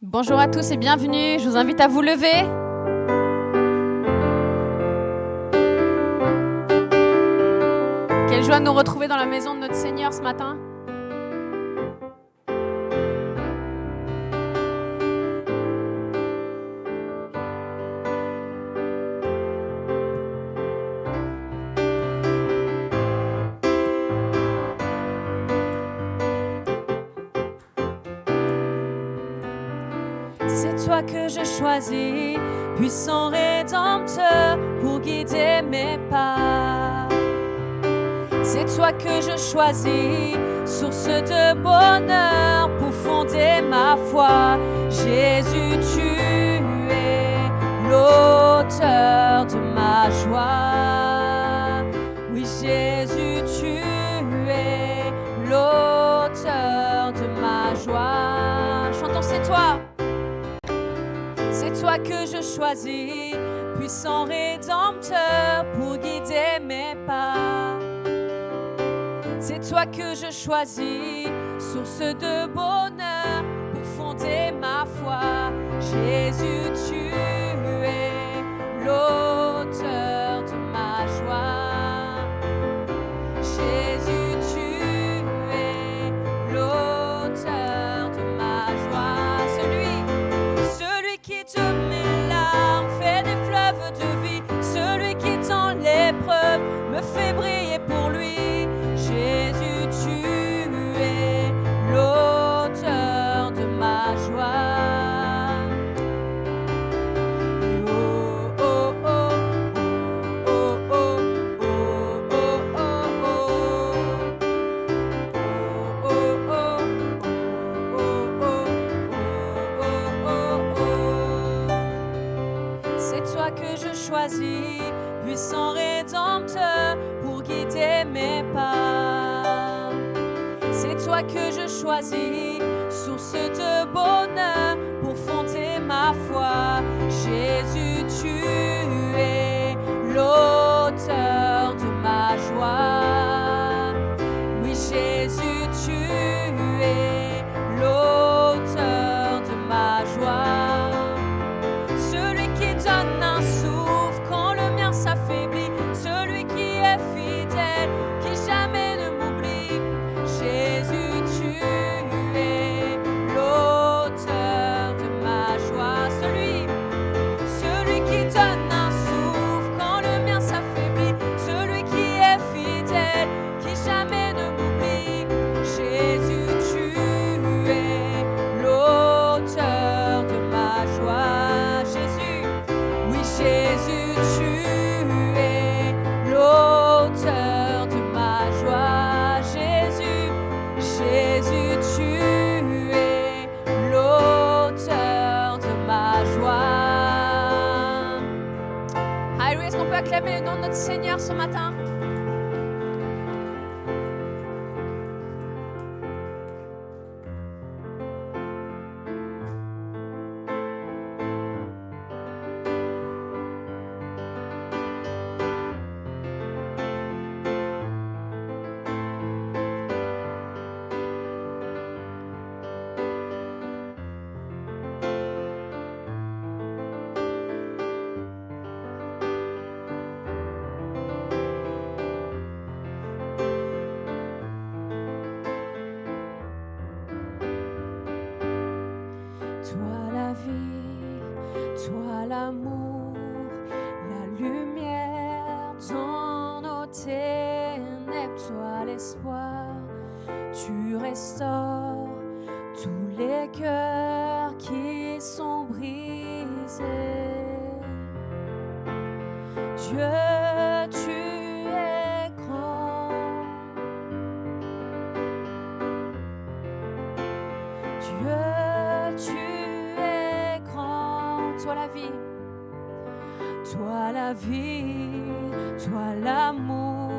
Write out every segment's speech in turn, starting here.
Bonjour à tous et bienvenue. Je vous invite à vous lever. Quelle joie de nous retrouver dans la maison de notre Seigneur ce matin. C'est toi que je choisis, puissant Rédempteur, pour guider mes pas. C'est toi que je choisis, source de bonheur, pour fonder ma foi. Jésus, tu es l'auteur de ma joie. Oui, Jésus, tu es l'auteur de ma joie. Chantons, c'est toi. C'est toi que je choisis, puissant Rédempteur, pour guider mes pas. C'est toi que je choisis, source de bonheur, pour fonder ma foi. Jésus, tu es l'auteur de ma joie. Jésus, tu es l'auteur de ma joie. Celui qui de mes larmes fait des fleuves de vie, celui qui dans l'épreuve me fait briller pour lui. Jésus, tu es l'auteur de ma joie. Oh, oh, oh, oh, oh, oh, oh, oh, oh, oh, oh. C'est toi que je choisis, puissant Rédempteur, pour guider mes pas. C'est toi que je choisis, source de bonheur, pour fonder ma foi. Jésus, tu es l'auteur de ma joie. Oui, Jésus, tu es l'auteur de ma joie. Celui qui donne un souffle quand le mien s'affaiblit, celui qui est fidèle, qui jamais ne m'oublie. Jésus, tu es l'auteur de ma joie. Celui qui donne un souffle quand le mien s'affaiblit, celui qui est fidèle, qui jamais ne m'oublie. Jésus, tu es l'auteur de ma joie. Jésus, tu es l'auteur de ma joie. Jésus, tu es l'auteur de ma joie. Alléluia, est-ce qu'on peut acclamer le nom de notre Seigneur ce matin? Toi la vie, toi l'amour, la lumière dans nos ténèbres, toi l'espoir, tu restaures tous les cœurs qui sont brisés. Dieu, tu es grand. Dieu, tu es grand. Toi la vie, toi l'amour,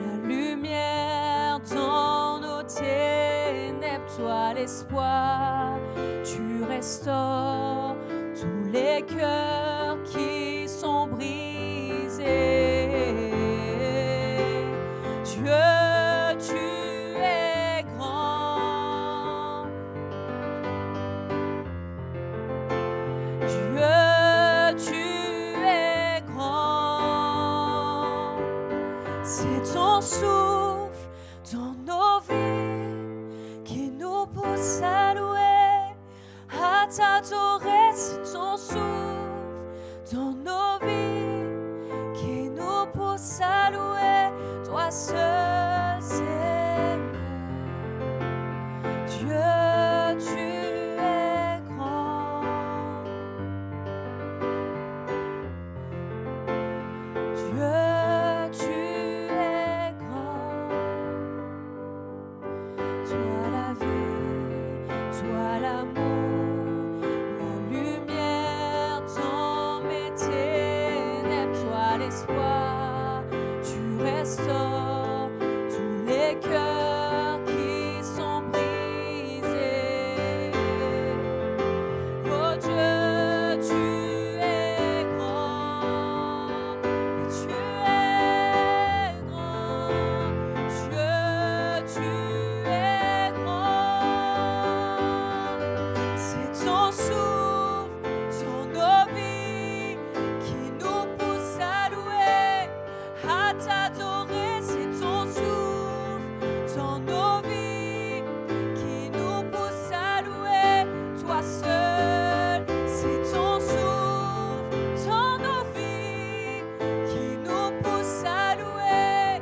la lumière dans nos ténèbres, toi l'espoir, tu restaures tous les cœurs qui sont brisés. Dieu, tu es grand. Dieu, tu es grand. C'est ton souffle dans nos vies qui nous pousse à louer, à t'adorer. C'est ton souffle dans nos vies qui nous pousse à louer, toi seul, Seigneur. Dieu, tu es grand. Dieu, tu es grand. Toi la vie, toi l'amour, la lumière dans mes ténèbres, toi l'espoir, tu restaures tous les cœurs qui sont brisés. Oh Dieu, tu es grand, et tu es grand. Dieu, tu es grand. C'est ton souffle dans nos vies qui nous pousse à louer, à t'adorer. C'est ton souffle dans nos vies qui nous pousse à louer, toi seul. C'est ton souffle dans nos vies qui nous pousse à louer,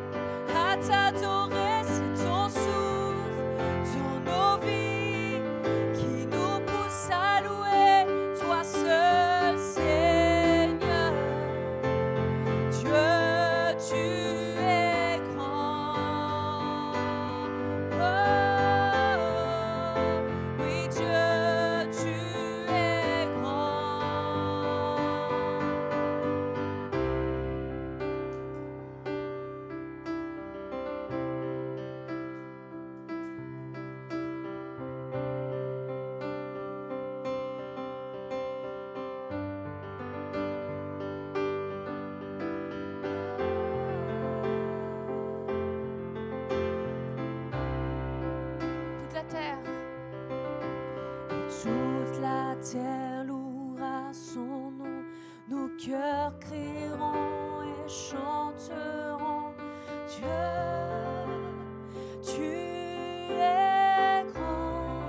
à t'adorer. C'est ton souffle dans nos vies qui nous pousse à louer, toi seul, Seigneur. Dieu, tu es grand. Oh, oui, Dieu, tu es grand. Toute la terre, et toute la terre louera son nom. Nos cœurs crieront et chanteront. Dieu, tu es grand.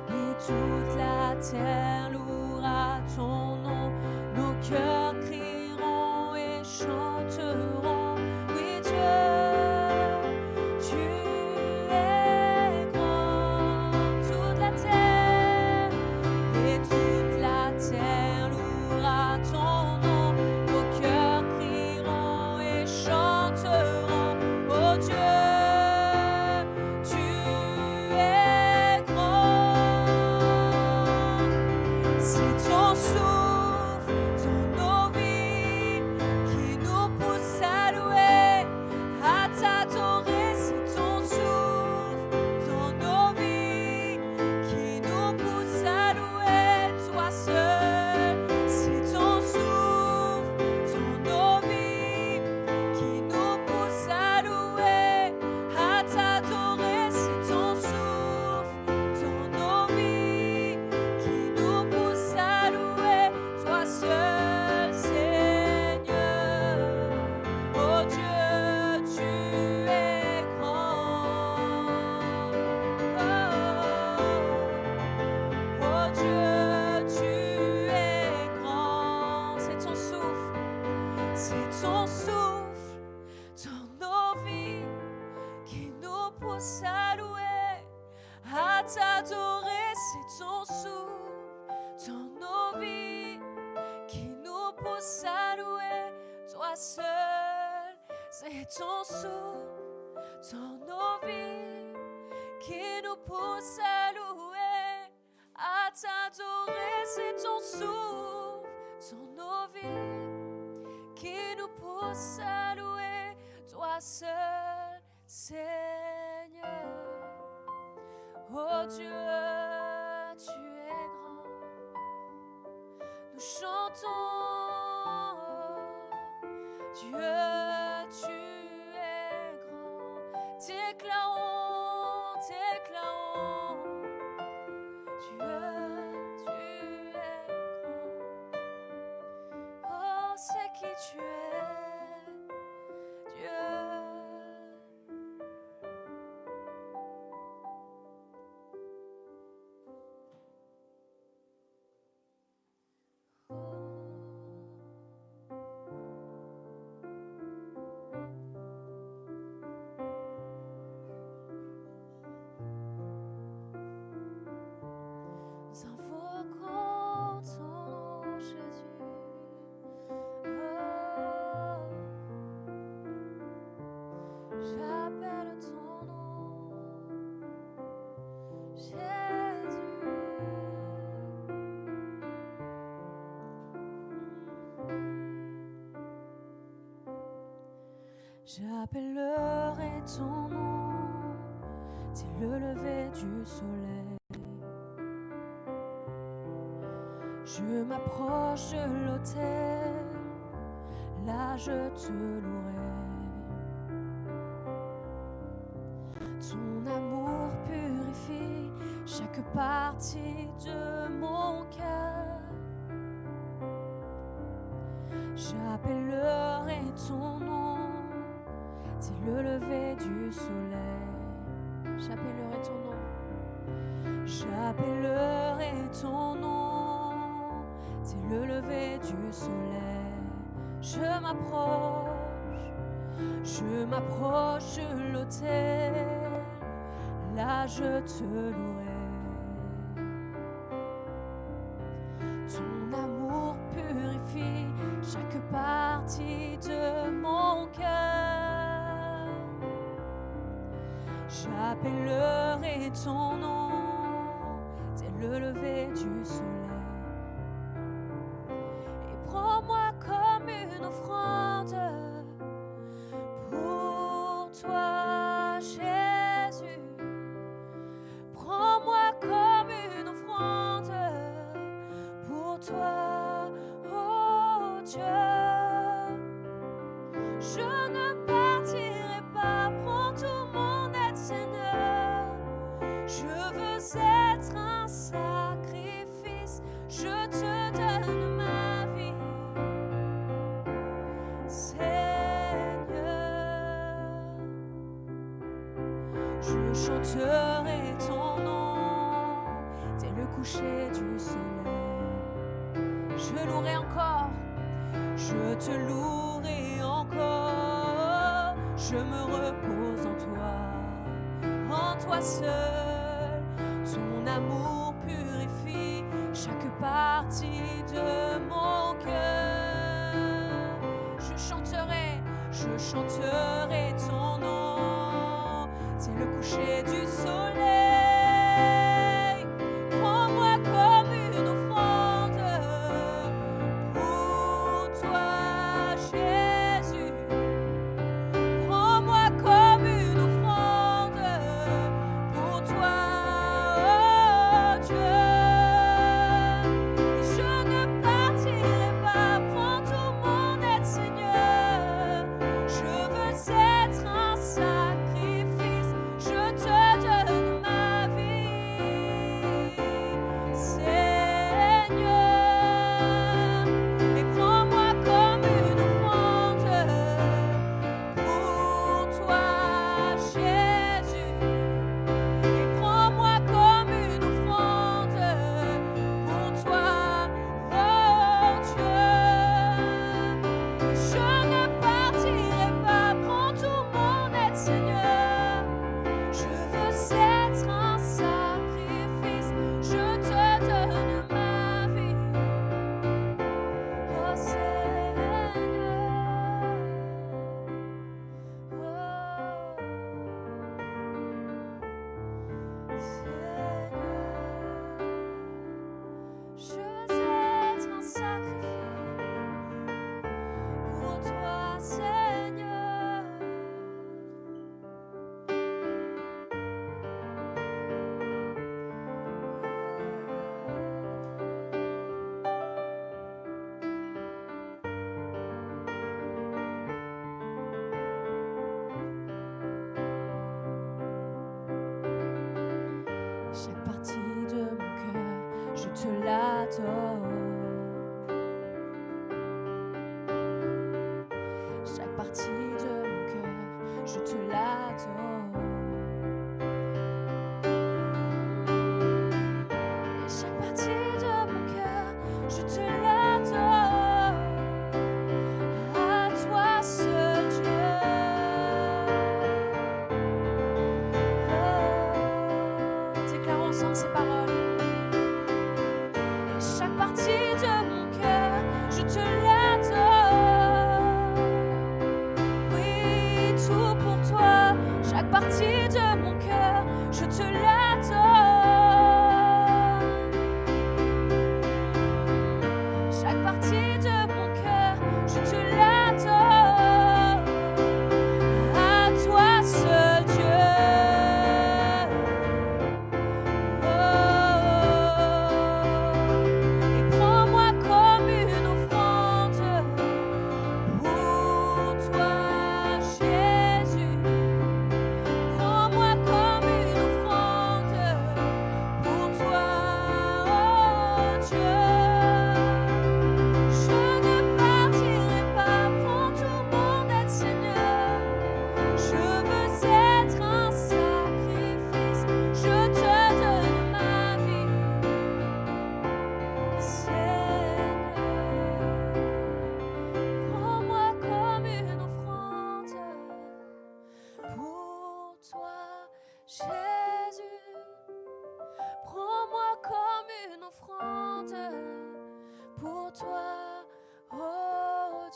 Et toute la terre louera ton nom. Nos cœurs crieront et chanteront. Oui, Dieu, tu es grand. Toute la terre, et toute la terre louera ton nom. Nos cœurs crieront et chanteront. Oh Dieu, tu es grand. C'est ton souffle dans nos vies qui nous pousse à louer, à t'adorer. C'est ton souffle dans nos vies qui nous pousse à louer, toi seul. C'est ton souffle dans nos vies qui nous pousse à louer, à t'adorer. C'est ton souffle dans nos vies qui nous pousse à louer, toi seul, Seigneur. Oh Dieu, tu es grand. Oh Dieu, tu es grand. C'est ton souffle dans nos vies qui nous pousse à louer, à t'adorer. C'est ton souffle dans nos vies qui nous pousse à louer, toi seul. C'est ton souffle dans nos vies qui nous pousse à louer, à t'adorer. C'est ton souffle dans nos vies qui nous pousse à louer, toi seul, Seigneur. Oh Dieu, tu es grand. Nous chantons, Dieu, tu es grand. Déclarons, déclarons, Dieu. nous invoquons ton nom, Jésus. Oh, j'appelle ton nom, Jésus. J'appellerai ton nom dès le lever du soleil. Je m'approche de l'autel, là je te louerai. Ton amour purifie chaque partie de mon cœur. J'appellerai ton nom dès le lever du soleil. J'appellerai ton nom. J'appellerai ton nom dès le lever du soleil. Je m'approche de l'autel, là je te louerai. Ton amour purifie chaque partie de mon cœur. J'appellerai ton nom dès le lever du soleil. Et prends-moi comme une offrande pour toi, Jésus. Prends-moi comme une offrande pour toi, oh Dieu. Je ne partirai pas, prends tout mon être, Seigneur. Je veux être un sacrifice, je te donne ma vie, Seigneur. Je chanterai ton nom dès le coucher du soleil. Je louerai encore, je te louerai encore. Je me repose en toi seul. Ton amour purifie chaque partie de mon cœur. Je chanterai ton nom, c'est le coucher du soleil. Prends-moi comme une offrande pour toi, Jésus. Prends-moi comme une offrande pour toi, oh Dieu. Et je ne partirai pas, prends tout mon être, Seigneur. Je veux être un sacrifice, je te donne ma vie, Seigneur. Et prends-moi comme une offrande pour toi, Jésus. Et prends-moi comme une offrande pour toi, oh Dieu. Je ne partirai pas, prends tout mon être, Seigneur. Je veux être un sacrifice, je te donne ma vie, oh Seigneur. Je veux être un sacrifice pour toi, Seigneur. Chaque partie de mon cœur, je te l'adore. Chaque partie de mon cœur, je te l'adore. Et chaque partie de mon cœur, je te l'adore. À toi seul, Dieu. Déclarons ensemble ces paroles.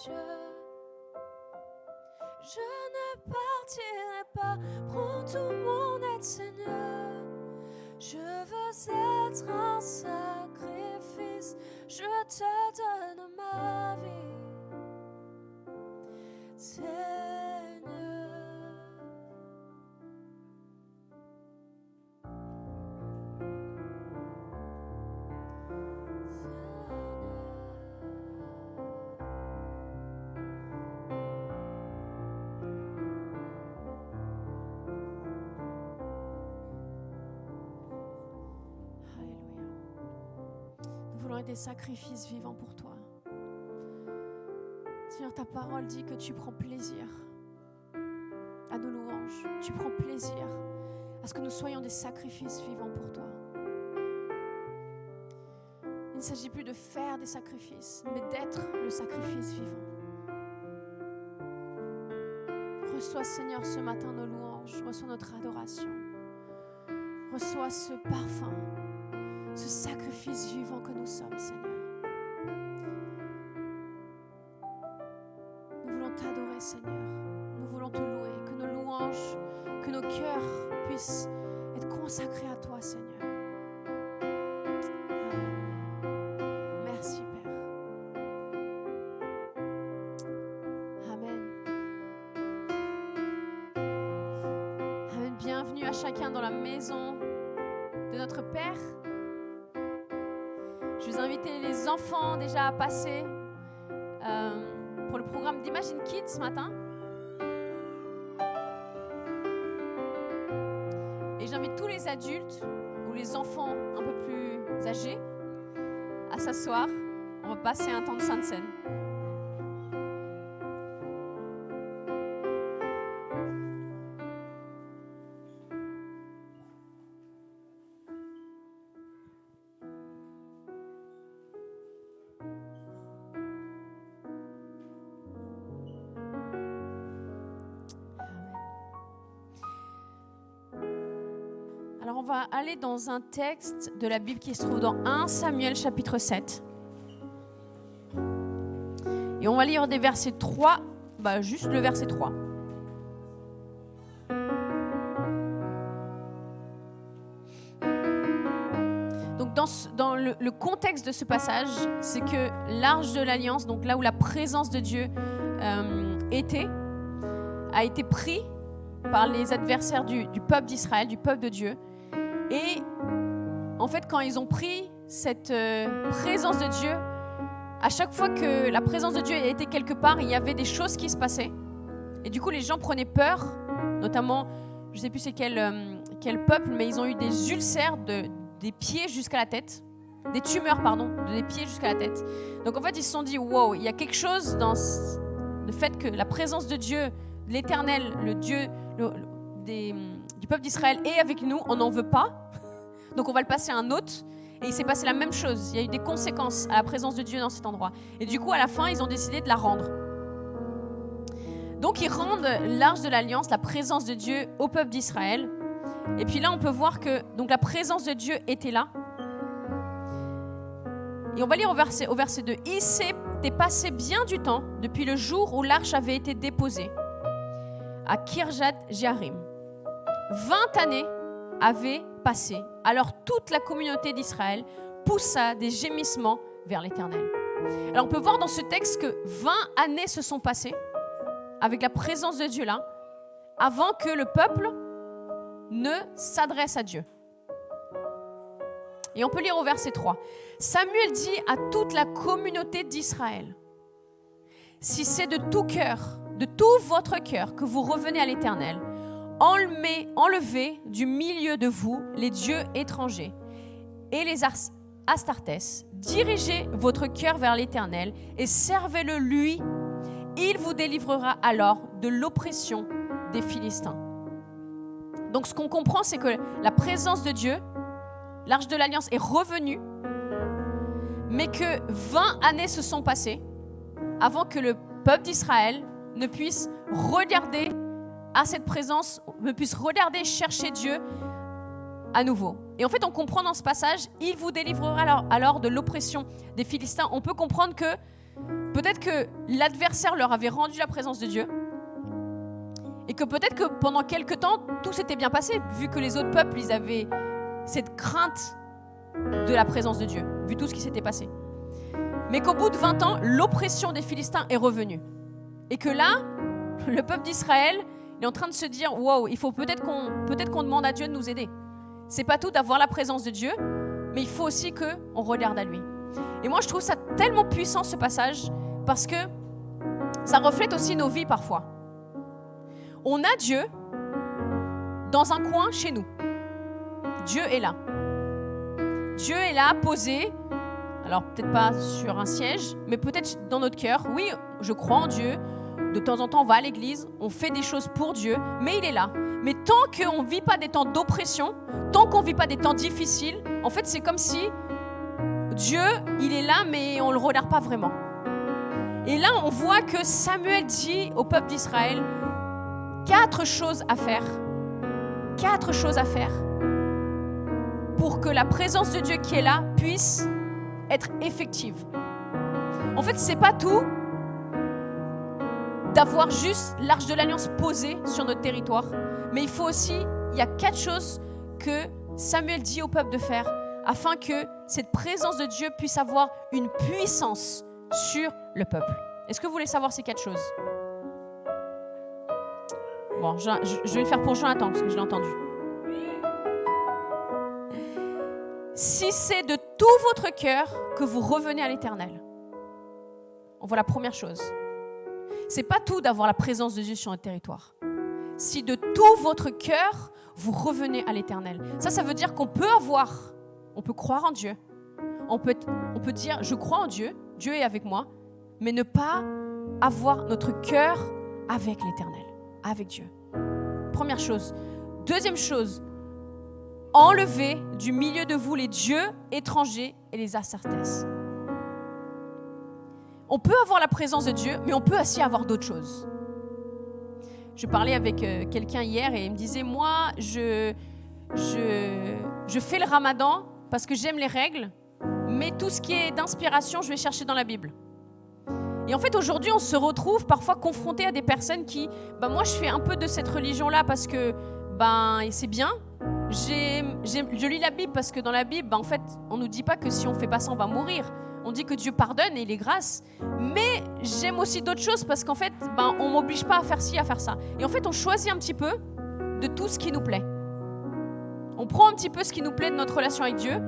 Dieu. Je ne partirai pas, prends tout mon aide, Seigneur. Je veux être un sacrifice, je te donne ma vie, Seigneur. Des sacrifices vivants pour toi. Seigneur, ta parole dit que tu prends plaisir à nos louanges. Tu prends plaisir à ce que nous soyons des sacrifices vivants pour toi. Il ne s'agit plus de faire des sacrifices, mais d'être le sacrifice vivant. Reçois, Seigneur, ce matin nos louanges. Reçois notre adoration. Reçois ce parfum, ce sacrifice vivant que nous sommes, Seigneur. Nous voulons t'adorer, Seigneur. Nous voulons te louer. Que nos louanges, que nos cœurs puissent être consacrés à toi, Seigneur. Merci, Père. Amen. Amen. Bienvenue à chacun dans la maison de notre Père. Je vous invite les enfants déjà à passer pour le programme d'Imagine Kids ce matin. Et j'invite tous les adultes ou les enfants un peu plus âgés à s'asseoir. On va passer un temps de Sainte Seine. Alors on va aller dans un texte de la Bible qui se trouve dans 1 Samuel chapitre 7. Et on va lire des versets 3, juste le verset 3. Donc dans le contexte de ce passage, c'est que l'arche de l'Alliance, donc là où la présence de Dieu a été pris par les adversaires du peuple d'Israël, du peuple de Dieu. Et en fait, quand ils ont pris cette présence de Dieu, à chaque fois que la présence de Dieu était quelque part, il y avait des choses qui se passaient. Et du coup, les gens prenaient peur, notamment, je ne sais plus c'est quel peuple, mais ils ont eu des ulcères des pieds jusqu'à la tête. Des tumeurs, des pieds jusqu'à la tête. Donc en fait, ils se sont dit, wow, il y a quelque chose dans le fait que la présence de Dieu, l'Éternel, le Dieu du peuple d'Israël est avec nous, on n'en veut pas. Donc on va le passer à un autre. Et il s'est passé la même chose. Il y a eu des conséquences à la présence de Dieu dans cet endroit. Et du coup, à la fin, ils ont décidé de la rendre. Donc ils rendent l'arche de l'Alliance, la présence de Dieu au peuple d'Israël. Et puis là, on peut voir que donc, la présence de Dieu était là. Et on va lire au verset 2. Il s'était passé bien du temps depuis le jour où l'arche avait été déposée à Kirjat-Jearim. 20 années avaient passé. Alors toute la communauté d'Israël poussa des gémissements vers l'Éternel. Alors on peut voir dans ce texte que 20 années se sont passées avec la présence de Dieu là, avant que le peuple ne s'adresse à Dieu. Et on peut lire au verset 3. Samuel dit à toute la communauté d'Israël, si c'est de tout cœur, de tout votre cœur que vous revenez à l'Éternel, enlevez du milieu de vous les dieux étrangers et les Astartés. Dirigez votre cœur vers l'Éternel et servez-le lui. Il vous délivrera alors de l'oppression des Philistins. Donc ce qu'on comprend, c'est que la présence de Dieu, l'arche de l'Alliance est revenue, mais que 20 années se sont passées avant que le peuple d'Israël ne puisse regarder à cette présence, ne puisse regarder, chercher Dieu à nouveau. Et en fait, on comprend dans ce passage, il vous délivrera alors de l'oppression des Philistins. On peut comprendre que peut-être que l'adversaire leur avait rendu la présence de Dieu et que peut-être que pendant quelque temps, tout s'était bien passé, vu que les autres peuples, ils avaient cette crainte de la présence de Dieu, vu tout ce qui s'était passé. Mais qu'au bout de 20 ans, l'oppression des Philistins est revenue. Et que là, le peuple d'Israël est en train de se dire « Wow, il faut peut-être qu'on demande à Dieu de nous aider. » C'est pas tout d'avoir la présence de Dieu, mais il faut aussi qu'on regarde à lui. Et moi, je trouve ça tellement puissant, ce passage, parce que ça reflète aussi nos vies parfois. On a Dieu dans un coin chez nous. Dieu est là. Dieu est là, posé, alors peut-être pas sur un siège, mais peut-être dans notre cœur. Oui, je crois en Dieu. De temps en temps, on va à l'église, on fait des choses pour Dieu, mais il est là. Mais tant qu'on ne vit pas des temps d'oppression, tant qu'on ne vit pas des temps difficiles, en fait, c'est comme si Dieu, il est là, mais on ne le regarde pas vraiment. Et là, on voit que Samuel dit au peuple d'Israël 4 choses à faire. 4 choses à faire pour que la présence de Dieu qui est là puisse être effective. En fait, c'est pas tout d'avoir juste l'Arche de l'Alliance posée sur notre territoire, mais il y a 4 choses que Samuel dit au peuple de faire afin que cette présence de Dieu puisse avoir une puissance sur le peuple. Est-ce que vous voulez savoir ces 4 choses? Bon, je vais le faire pour Jonathan parce que je l'ai entendu. Si c'est de tout votre cœur que vous revenez à l'Éternel, on voit la première chose. C'est pas tout d'avoir la présence de Dieu sur notre territoire. Si de tout votre cœur, vous revenez à l'Éternel. Ça veut dire qu'on peut croire en Dieu. On peut dire, je crois en Dieu, Dieu est avec moi, mais ne pas avoir notre cœur avec l'Éternel, avec Dieu. Première chose. Deuxième chose, enlevez du milieu de vous les dieux étrangers et les assertesses. On peut avoir la présence de Dieu, mais on peut aussi avoir d'autres choses. Je parlais avec quelqu'un hier et il me disait, moi, je fais le ramadan parce que j'aime les règles, mais tout ce qui est d'inspiration, je vais chercher dans la Bible. Et en fait, aujourd'hui, on se retrouve parfois confronté à des personnes qui, moi, je fais un peu de cette religion-là parce que, c'est bien. Je lis la Bible parce que dans la Bible, en fait, on ne nous dit pas que si on ne fait pas ça, on va mourir. On dit que Dieu pardonne et il est grâce. Mais j'aime aussi d'autres choses parce qu'en fait, on ne m'oblige pas à faire ci, à faire ça. Et en fait, on choisit un petit peu de tout ce qui nous plaît. On prend un petit peu ce qui nous plaît de notre relation avec Dieu.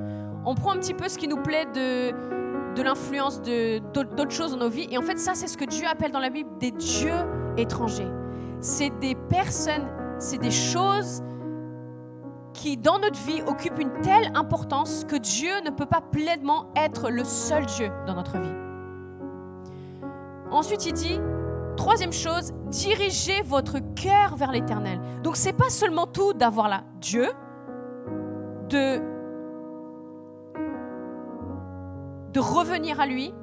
On prend un petit peu ce qui nous plaît de l'influence d'autres choses dans nos vies. Et en fait, ça, c'est ce que Dieu appelle dans la Bible des dieux étrangers. C'est des personnes, c'est des choses qui, dans notre vie, occupent une telle importance que Dieu ne peut pas pleinement être le seul Dieu dans notre vie. Ensuite, il dit, troisième chose, dirigez votre cœur vers l'Éternel. Donc, c'est pas seulement tout d'avoir là Dieu, de revenir à lui,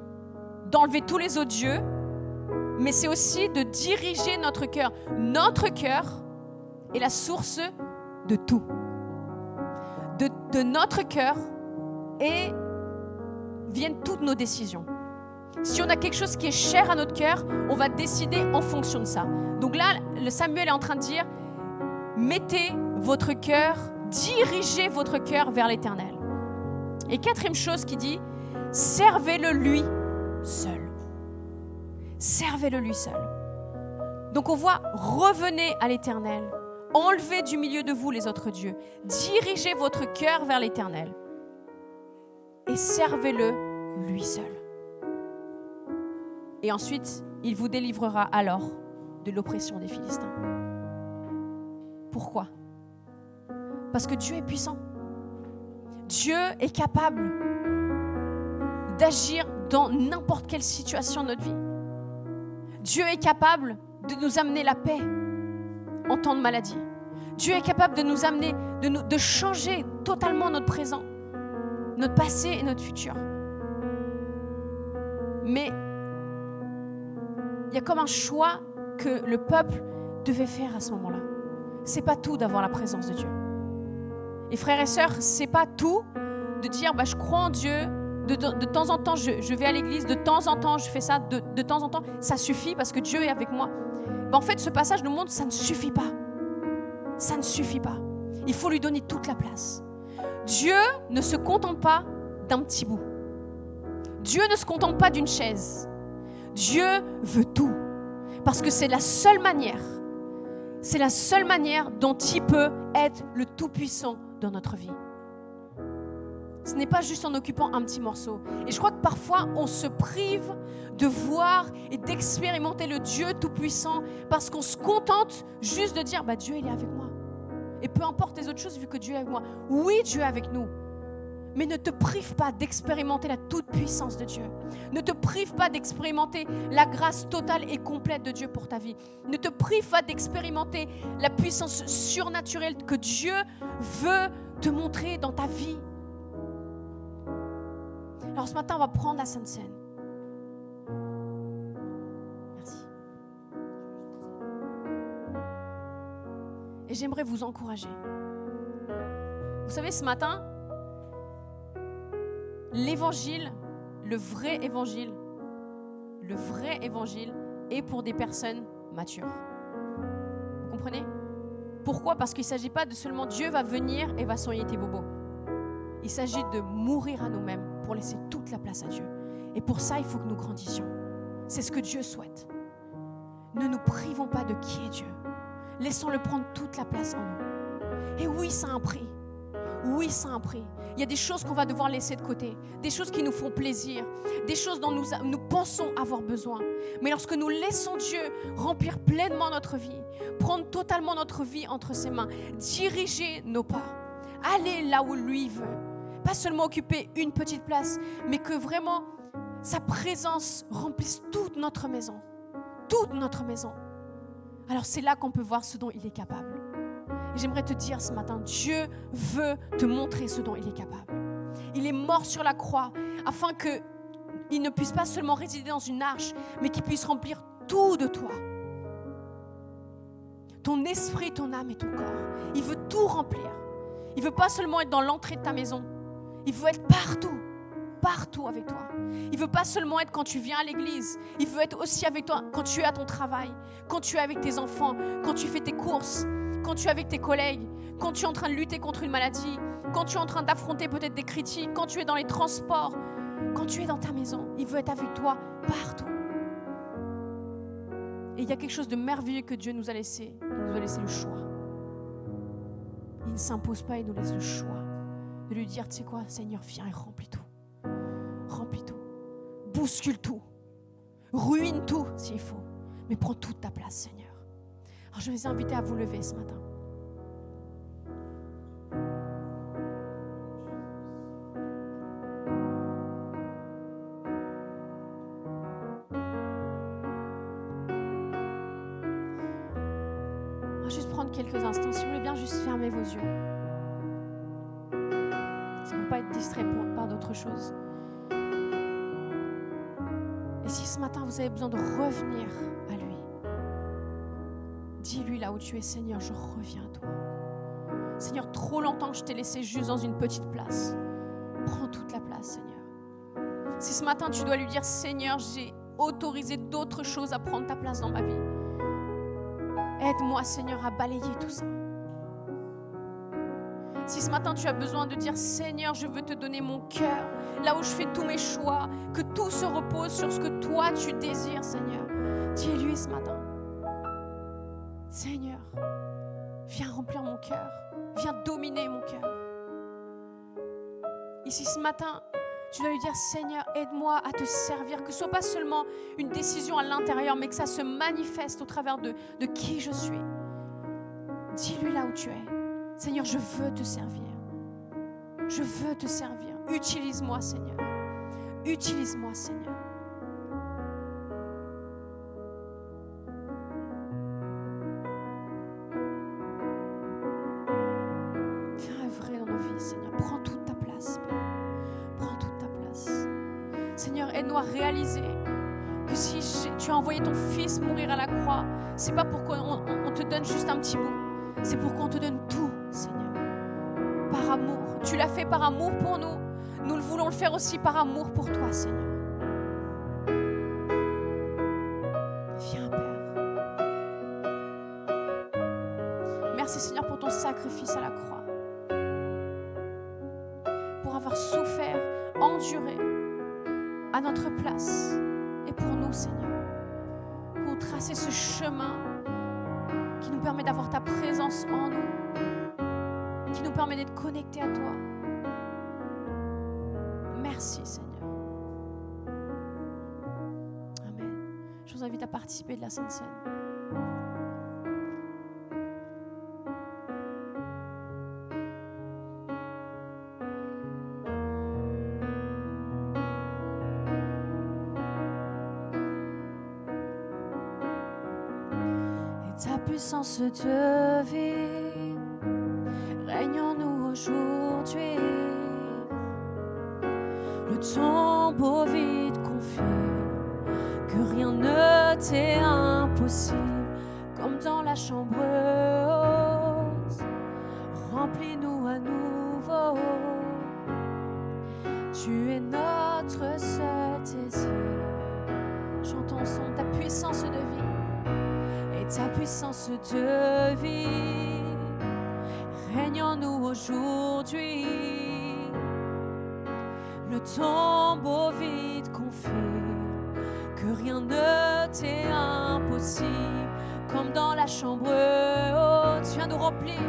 d'enlever tous les autres dieux, mais c'est aussi de diriger notre cœur. Notre cœur est la source de tout. De notre cœur viennent toutes nos décisions. Si on a quelque chose qui est cher à notre cœur, on va décider en fonction de ça. Donc là, le Samuel est en train de dire, mettez votre cœur, dirigez votre cœur vers l'Éternel. Et quatrième chose qu'il dit, servez-le lui seul. Servez-le lui seul. Donc on voit, revenez à l'Éternel. Enlevez du milieu de vous les autres dieux. Dirigez votre cœur vers l'Éternel. Et servez-le lui seul. Et ensuite, il vous délivrera alors de l'oppression des Philistins. Pourquoi? Parce que Dieu est puissant. Dieu est capable d'agir dans n'importe quelle situation de notre vie. Dieu est capable de nous amener la paix en temps de maladie. Dieu est capable de nous amener, de changer totalement notre présent, notre passé et notre futur. Mais il y a comme un choix que le peuple devait faire à ce moment-là. C'est pas tout d'avoir la présence de Dieu. Et frères et sœurs, c'est pas tout de dire je crois en Dieu, de temps en temps, je vais à l'église, de temps en temps, je fais ça, de temps en temps, ça suffit parce que Dieu est avec moi. En fait, ce passage nous montre que ça ne suffit pas. Ça ne suffit pas. Il faut lui donner toute la place. Dieu ne se contente pas d'un petit bout. Dieu ne se contente pas d'une chaise. Dieu veut tout. Parce que c'est la seule manière dont il peut être le Tout-Puissant dans notre vie. Ce n'est pas juste en occupant un petit morceau. Et je crois que parfois, on se prive de voir et d'expérimenter le Dieu Tout-Puissant parce qu'on se contente juste de dire Dieu, il est avec moi. Et peu importe les autres choses, vu que Dieu est avec moi. Oui, Dieu est avec nous. Mais ne te prive pas d'expérimenter la toute-puissance de Dieu. Ne te prive pas d'expérimenter la grâce totale et complète de Dieu pour ta vie. Ne te prive pas d'expérimenter la puissance surnaturelle que Dieu veut te montrer dans ta vie. Alors ce matin, on va prendre la Sainte Seine. Merci. Et j'aimerais vous encourager. Vous savez, ce matin, l'évangile, le vrai évangile est pour des personnes matures. Vous comprenez? Pourquoi? Parce qu'il ne s'agit pas de seulement Dieu va venir et va soigner tes bobos. Il s'agit de mourir à nous-mêmes pour laisser toute la place à Dieu. Et pour ça, il faut que nous grandissions. C'est ce que Dieu souhaite. Ne nous privons pas de qui est Dieu. Laissons-le prendre toute la place en nous. Et oui, ça a un prix. Oui, ça a un prix. Il y a des choses qu'on va devoir laisser de côté, des choses qui nous font plaisir, des choses dont nous pensons avoir besoin. Mais lorsque nous laissons Dieu remplir pleinement notre vie, prendre totalement notre vie entre ses mains, diriger nos pas, aller là où lui veut, pas seulement occuper une petite place, mais que vraiment sa présence remplisse toute notre maison. Toute notre maison. Alors c'est là qu'on peut voir ce dont il est capable. Et j'aimerais te dire ce matin, Dieu veut te montrer ce dont il est capable. Il est mort sur la croix afin qu'il ne puisse pas seulement résider dans une arche, mais qu'il puisse remplir tout de toi. Ton esprit, ton âme et ton corps. Il veut tout remplir. Il ne veut pas seulement être dans l'entrée de ta maison. Il veut être partout. Partout avec toi. Il ne veut pas seulement être quand tu viens à l'église. Il veut être aussi avec toi quand tu es à ton travail, quand tu es avec tes enfants, quand tu fais tes courses, quand tu es avec tes collègues, quand tu es en train de lutter contre une maladie, quand tu es en train d'affronter peut-être des critiques, quand tu es dans les transports, quand tu es dans ta maison. Il veut être avec toi partout. Et il y a quelque chose de merveilleux que Dieu nous a laissé. Il nous a laissé le choix. Il ne s'impose pas, il nous laisse le choix de lui dire, tu sais quoi, Seigneur, viens et remplis tout. Remplis tout. Bouscule tout. Ruine tout s'il faut. Mais prends toute ta place, Seigneur. Alors je vais vous inviter à vous lever ce matin. On va juste prendre quelques instants. Si vous voulez bien juste fermer vos yeux. C'est pour ne pas être distrait par d'autres choses. Et si ce matin vous avez besoin de revenir à lui, dis-lui là où tu es, Seigneur, je reviens à toi. Seigneur, trop longtemps je t'ai laissé juste dans une petite place. Prends toute la place, Seigneur. Si ce matin tu dois lui dire, Seigneur, j'ai autorisé d'autres choses à prendre ta place dans ma vie. Aide-moi, Seigneur, à balayer tout ça. Si ce matin tu as besoin de dire, Seigneur, je veux te donner mon cœur, là où je fais tous mes choix, que tout se repose sur ce que toi tu désires, Seigneur. Dis-lui ce matin, Seigneur, viens remplir mon cœur, viens dominer mon cœur. Ici ce matin, tu dois lui dire, Seigneur, aide-moi à te servir, que ce ne soit pas seulement une décision à l'intérieur, mais que ça se manifeste au travers de qui je suis. Dis-lui là où tu es. Seigneur, je veux te servir. Je veux te servir. Utilise-moi, Seigneur. Utilise-moi, Seigneur. Viens œuvrer dans nos vies, Seigneur. Prends toute ta place, Père. Prends toute ta place. Seigneur, aide-nous à réaliser que si tu as envoyé ton Fils mourir à la croix, c'est pas pour qu'on te donne juste un petit bout. C'est pour qu'on te donne tout, Seigneur. Par amour. Tu l'as fait par amour pour nous. Nous voulons le faire aussi par amour pour toi, Seigneur. Viens, Père. Merci, Seigneur, pour ton sacrifice à la croix. Pour avoir souffert, enduré à notre place et pour nous, Seigneur. Pour tracer ce chemin qui nous permet d'avoir ta présence en nous, qui nous permet d'être connectés à toi. Merci, Seigneur. Amen. Je vous invite à participer de la Sainte Seine. Ta puissance de vie règne en nous aujourd'hui. Le tombeau vide confirme que rien ne t'est impossible. Comme dans la chambre haute, remplis-nous à nouveau. Tu es notre seul désir. Chantons ensemble ta puissance de vie. Ta puissance de vie règne en nous aujourd'hui. Le tombeau vide confirme que rien ne t'est impossible. Comme dans la chambre haute, viens nous remplir,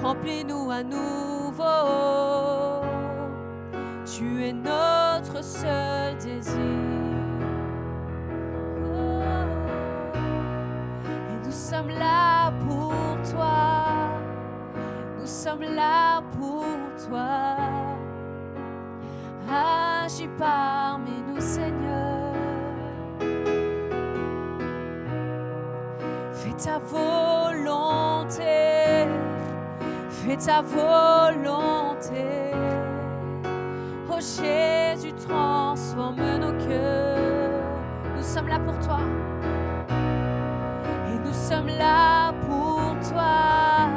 remplis-nous à nouveau. Tu es notre seul désir. Nous sommes là pour toi, nous sommes là pour toi. Agis parmi nous, Seigneur. Fais ta volonté, fais ta volonté. Oh Jésus, transforme nos cœurs. Nous sommes là pour toi. Nous sommes là pour toi,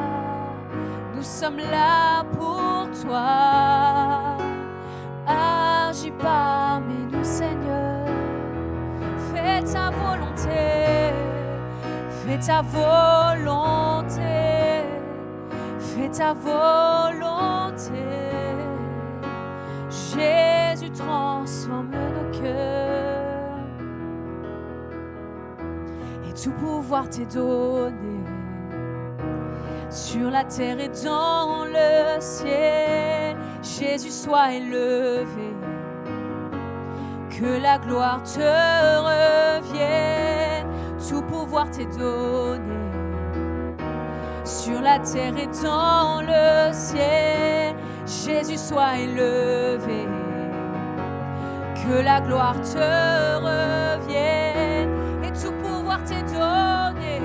nous sommes là pour toi. Agis parmi nous, Seigneur. Fais ta volonté, fais ta volonté, fais ta volonté. Jésus, transforme nos cœurs. Tout pouvoir t'est donné sur la terre et dans le ciel. Jésus, sois élevé, que la gloire te revienne. Tout pouvoir t'est donné sur la terre et dans le ciel. Jésus, sois élevé, que la gloire te revienne. Tout pouvoir t'est donné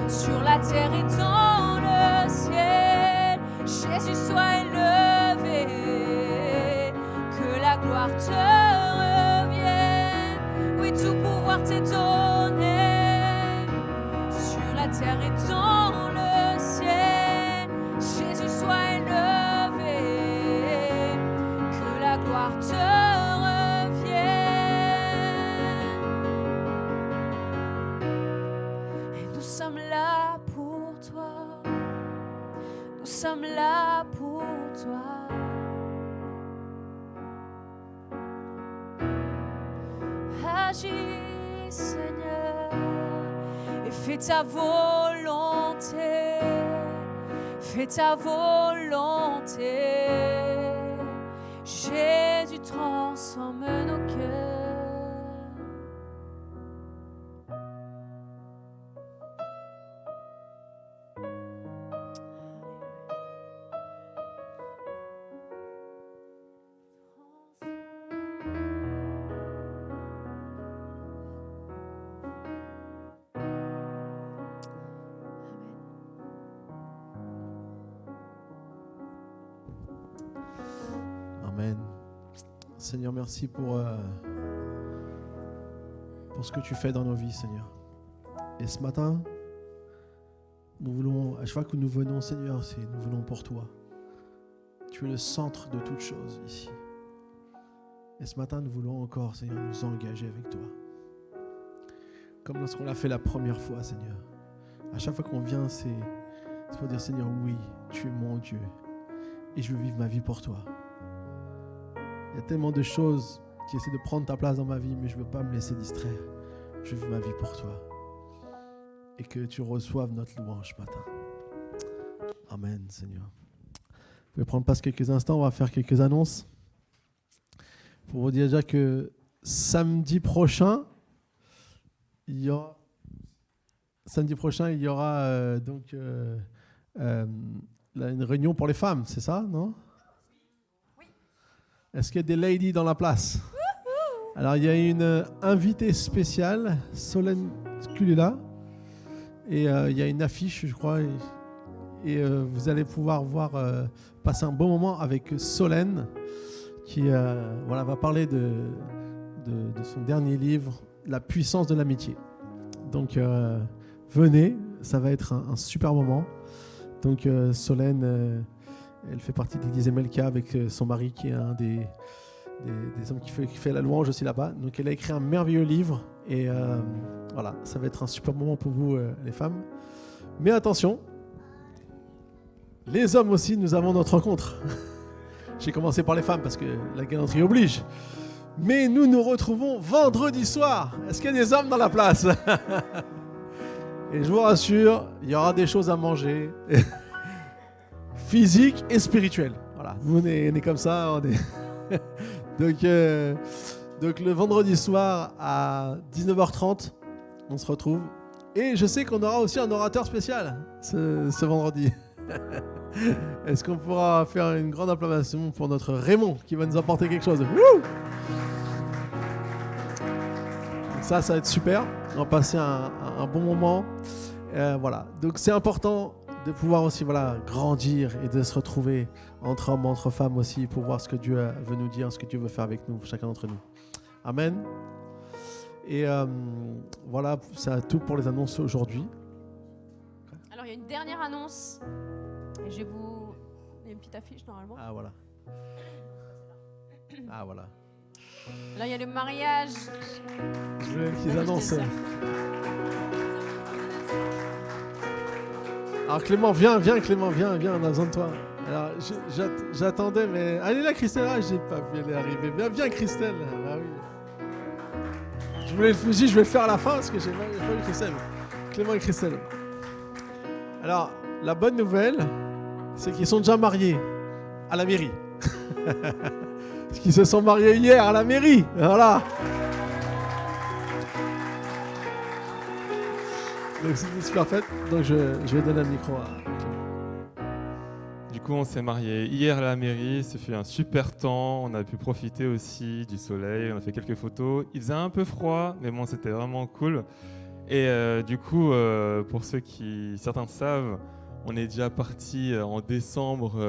sur la terre et dans le ciel. Jésus, sois élevé, que la gloire te revienne. Oui, tout pouvoir t'est donné sur la terre et dans le ciel. Jésus, sois élevé, que la gloire te revienne. Nous sommes là pour toi, nous sommes là pour toi. Agis, Seigneur, et fais ta volonté, fais ta volonté. Jésus, transforme nos cœurs. Amen. Seigneur, merci pour ce que tu fais dans nos vies, Seigneur. Et ce matin, nous voulons, à chaque fois que nous venons, Seigneur, nous venons pour toi. Tu es le centre de toutes choses ici. Et ce matin, nous voulons encore, Seigneur, nous engager avec toi. Comme lorsqu'on l'a fait la première fois, Seigneur. À chaque fois qu'on vient, c'est pour dire, Seigneur, oui, tu es mon Dieu. Et je veux vivre ma vie pour toi. Il y a tellement de choses qui essaient de prendre ta place dans ma vie, mais je ne veux pas me laisser distraire. Je veux ma vie pour toi. Et que tu reçoives notre louange ce matin. Amen, Seigneur. Vous pouvez prendre place quelques instants, on va faire quelques annonces. Pour vous dire déjà que samedi prochain, il y aura une réunion pour les femmes, c'est ça, non? Oui. Est-ce qu'il y a des ladies dans la place? Alors, il y a une invitée spéciale, Solène Sculula, et il y a une affiche, je crois, et vous allez pouvoir passer un bon moment avec Solène, qui va parler de son dernier livre, La puissance de l'amitié. Donc, venez, ça va être un super moment. Donc, Solène, elle fait partie de l'église MLK avec son mari, qui est un des hommes qui fait la louange aussi là-bas. Donc, elle a écrit un merveilleux livre. Et voilà, ça va être un super moment pour vous, les femmes. Mais attention, les hommes aussi, nous avons notre rencontre. J'ai commencé par les femmes parce que la galanterie oblige. Mais nous nous retrouvons vendredi soir. Est-ce qu'il y a des hommes dans la place? Et je vous rassure, il y aura des choses à manger. Physiques et spirituelles. Voilà, nous on est comme ça. Donc le vendredi soir à 19h30, on se retrouve. Et je sais qu'on aura aussi un orateur spécial ce vendredi. Est-ce qu'on pourra faire une grande acclamation pour notre Raymond qui va nous apporter quelque chose? Wouh! Ça va être super. On va passer un bon moment. Voilà. Donc c'est important de pouvoir aussi grandir et de se retrouver entre hommes, entre femmes aussi, pour voir ce que Dieu veut nous dire, ce que Dieu veut faire avec nous, chacun d'entre nous. Amen. Et voilà, c'est tout pour les annonces aujourd'hui. Alors il y a une dernière annonce. Et il y a une petite affiche normalement. Ah voilà. Là il y a le mariage. Je voulais qu'ils annoncent. Alors Clément, viens Clément, viens, on a besoin de toi. Alors j'attendais, mais allez là Christelle, j'ai pas vu elle est arrivée. Viens Christelle. Ah oui. Je vais le faire à la fin parce que j'ai pas vu Christelle. Clément et Christelle. Alors la bonne nouvelle, c'est qu'ils sont déjà mariés à la mairie. Parce qu'ils se sont mariés hier à la mairie. Voilà. Donc c'était super fait. Donc je vais donner le micro à Clément. Du coup, on s'est mariés hier à la mairie. Ça fait un super temps. On a pu profiter aussi du soleil. On a fait quelques photos. Il faisait un peu froid, mais bon, c'était vraiment cool. Et du coup, pour certains savent, on est déjà parti en décembre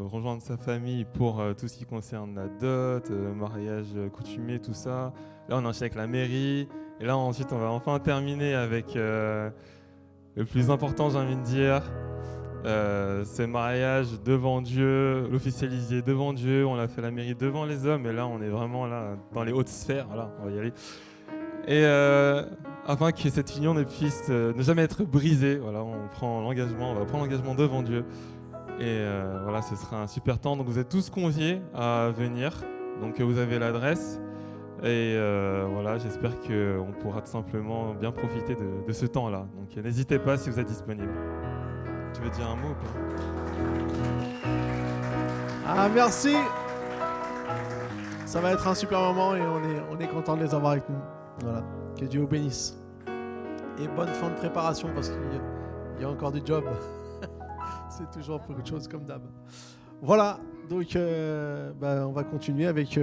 rejoindre sa famille pour tout ce qui concerne la dot, mariage coutumier, tout ça. Là, on enchaîne avec la mairie. Et là, ensuite, on va enfin terminer avec le plus important, j'ai envie de dire. C'est le mariage devant Dieu, l'officialiser devant Dieu. On a fait la mairie devant les hommes. Et là, on est vraiment là dans les hautes sphères. Voilà, on va y aller. Et afin que cette union ne puisse ne jamais être brisée, voilà, on va prendre l'engagement devant Dieu. Et voilà, ce sera un super temps. Donc vous êtes tous conviés à venir. Donc vous avez l'adresse. Et voilà, j'espère qu'on pourra tout simplement bien profiter de ce temps-là. Donc n'hésitez pas si vous êtes disponible. Tu veux dire un mot ou pas? Ah merci. Ça va être un super moment et on est content de les avoir avec nous. Voilà, que Dieu vous bénisse. Et bonne fin de préparation parce qu'il y a encore du job. C'est toujours beaucoup de choses comme d'hab. Voilà, donc on va continuer avec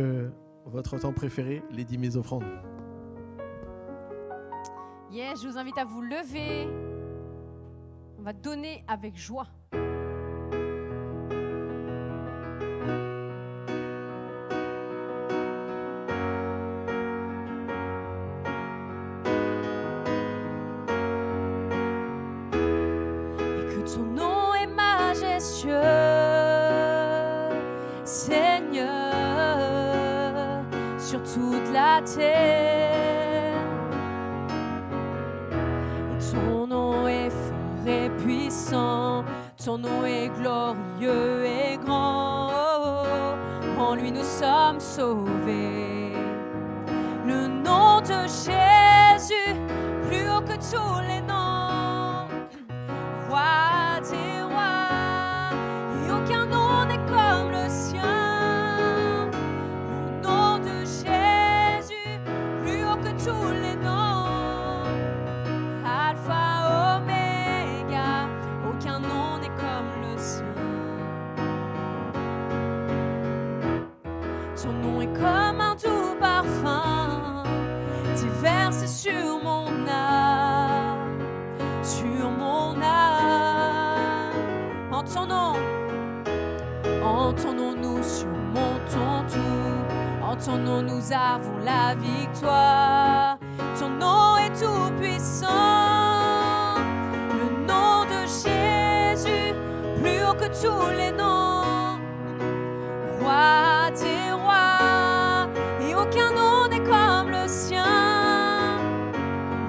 votre temps préféré, les 10 000 offrandes. Yes, je vous invite à vous lever. On va donner avec joie. Ton nom est majestueux, règne sur toute la terre. Et ton nom est fort et puissant, ton nom est glorieux et grand. En lui nous sommes sauvés. Le nom de Jésus, plus haut que tous les noms. Roi des rois, et aucun nom n'est comme le sien. Le nom de Jésus, plus haut que tous les noms. Alpha, Oméga, aucun nom n'est comme le sien. Ton nom est comme un doux parfum, déversé sur mon âme, sur mon âme. En ton nom nous surmontons tout, en ton nom nous avons la victoire. Ton nom est tout puissant, le nom de Jésus, plus haut que tous les noms. Roi des rois, et aucun nom n'est comme le sien.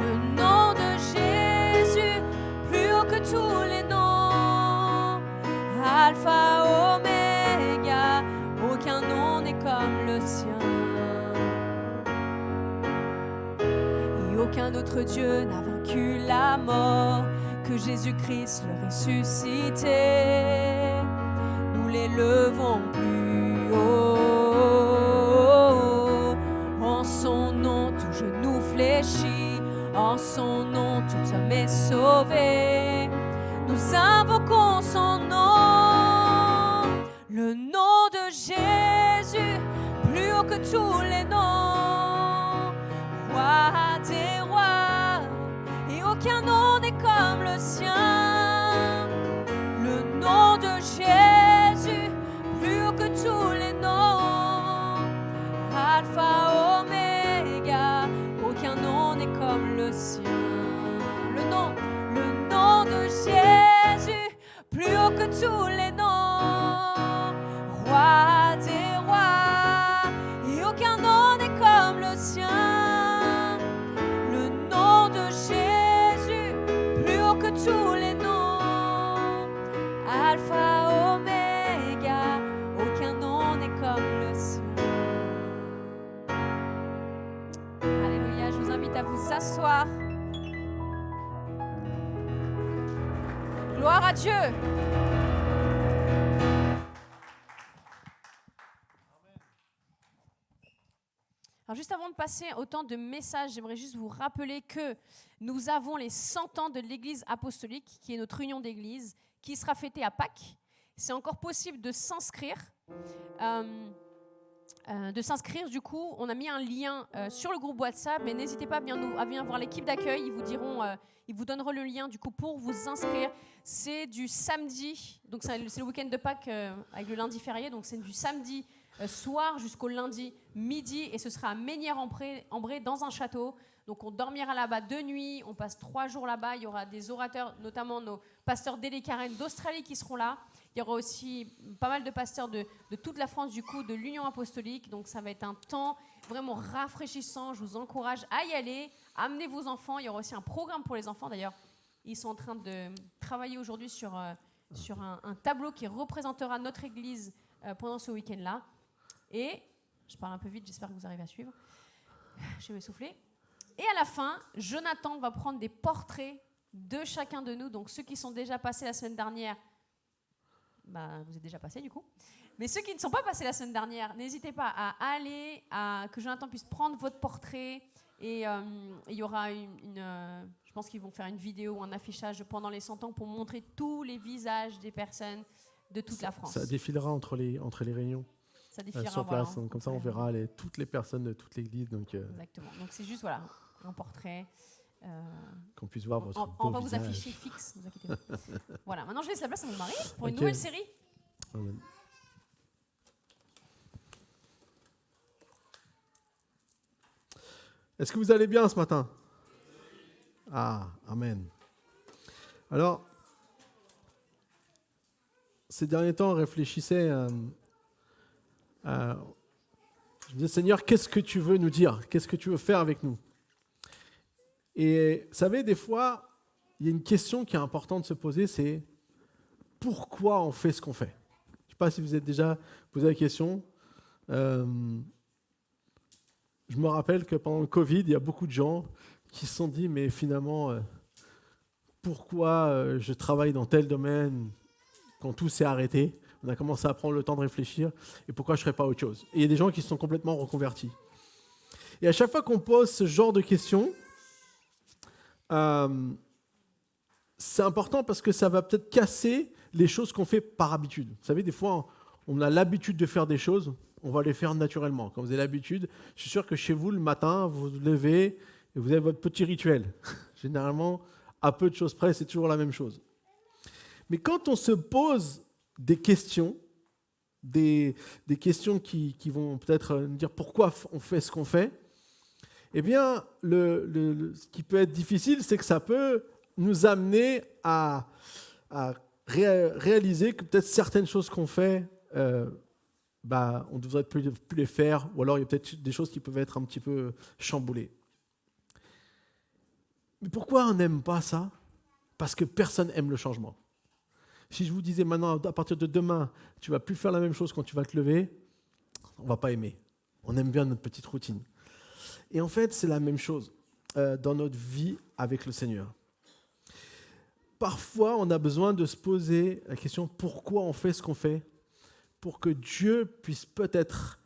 Le nom de Jésus, plus haut que tous les noms. Alpha, Oméga, aucun nom n'est comme le sien. Et aucun autre Dieu n'a vaincu la mort que Jésus-Christ le ressuscité. Nous l'élevons plus haut. En son nom, tout genou fléchit. En son nom, tout homme est sauvé. Nous invoquons son nom, le nom de Jésus, plus haut que tous les noms. Roi des rois, et aucun nom n'est comme le sien. Le nom de Jésus, plus haut que tous les noms. Alpha, Oméga, aucun nom n'est comme le sien. Le nom de Jésus, plus haut que tous les noms. Roi des rois, et aucun nom n'est comme le sien. Le nom de Jésus, plus haut que tous les noms. Alpha, Oméga, aucun nom n'est comme le sien. Alléluia, je vous invite à vous asseoir. Gloire à Dieu. Alors juste avant de passer au temps de message, j'aimerais juste vous rappeler que nous avons les 100 ans de l'Église apostolique, qui est notre union d'église, qui sera fêtée à Pâques. C'est encore possible de s'inscrire. Du coup, on a mis un lien sur le groupe WhatsApp, mais n'hésitez pas à venir voir l'équipe d'accueil. Ils vous donneront le lien du coup pour vous inscrire. C'est du samedi, donc c'est le week-end de Pâques avec le lundi férié, donc c'est du samedi soir jusqu'au lundi midi, et ce sera à Mesnières-en-Bray dans un château. Donc on dormira là-bas 2 nuits, on passe 3 jours là-bas. Il y aura des orateurs, notamment nos pasteurs Délé Karen d'Australie qui seront là. Il y aura aussi pas mal de pasteurs de toute la France, du coup, de l'Union apostolique. Donc ça va être un temps vraiment rafraîchissant. Je vous encourage à y aller. Amenez vos enfants. Il y aura aussi un programme pour les enfants. D'ailleurs, ils sont en train de travailler aujourd'hui sur un tableau qui représentera notre église pendant ce week-end-là. Et, je parle un peu vite, j'espère que vous arrivez à suivre. Je vais m'essouffler. Et à la fin, Jonathan va prendre des portraits de chacun de nous. Donc ceux qui sont déjà passés la semaine dernière, vous êtes déjà passés du coup. Mais ceux qui ne sont pas passés la semaine dernière, n'hésitez pas à aller, que Jonathan puisse prendre votre portrait. Et il y aura je pense qu'ils vont faire une vidéo ou un affichage pendant les 100 ans pour montrer tous les visages des personnes de toute la France. Ça défilera entre les réunions. Ça défilera, sur place. Voilà. Comme ça, on verra toutes les personnes de toute l'église. Exactement. Donc c'est juste un portrait. Qu'on puisse voir votre on va visage. vous afficher fixe, ne vous inquiétez pas. Voilà, maintenant je laisse la place à mon mari pour une nouvelle série. Amen. Est-ce que vous allez bien ce matin? Ah, amen. Alors, ces derniers temps, on réfléchissait Euh, je me disais, Seigneur, qu'est-ce que tu veux nous dire? Qu'est-ce que tu veux faire avec nous? Et vous savez, des fois, il y a une question qui est importante de se poser, c'est pourquoi on fait ce qu'on fait? Je ne sais pas si vous êtes déjà posé la question. Je me rappelle que pendant le Covid, il y a beaucoup de gens qui se sont dit, mais finalement, pourquoi je travaille dans tel domaine quand tout s'est arrêté? On a commencé à prendre le temps de réfléchir, et pourquoi je ne ferais pas autre chose? Et il y a des gens qui se sont complètement reconvertis. Et à chaque fois qu'on pose ce genre de questions, c'est important parce que ça va peut-être casser les choses qu'on fait par habitude. Vous savez, des fois, on a l'habitude de faire des choses, on va les faire naturellement. Quand vous avez l'habitude, je suis sûr que chez vous, le matin, vous vous levez et vous avez votre petit rituel. Généralement, à peu de choses près, c'est toujours la même chose. Mais quand on se pose des questions, des questions qui vont peut-être nous dire pourquoi on fait ce qu'on fait, eh bien, ce qui peut être difficile, c'est que ça peut nous amener à réaliser que peut-être certaines choses qu'on fait, on ne devrait plus les faire, ou alors il y a peut-être des choses qui peuvent être un petit peu chamboulées. Mais pourquoi on n'aime pas ça? Parce que personne n'aime le changement. Si je vous disais maintenant, à partir de demain, tu ne vas plus faire la même chose quand tu vas te lever, on ne va pas aimer. On aime bien notre petite routine. Et en fait, c'est la même chose dans notre vie avec le Seigneur. Parfois, on a besoin de se poser la question pourquoi on fait ce qu'on fait, pour que Dieu puisse peut-être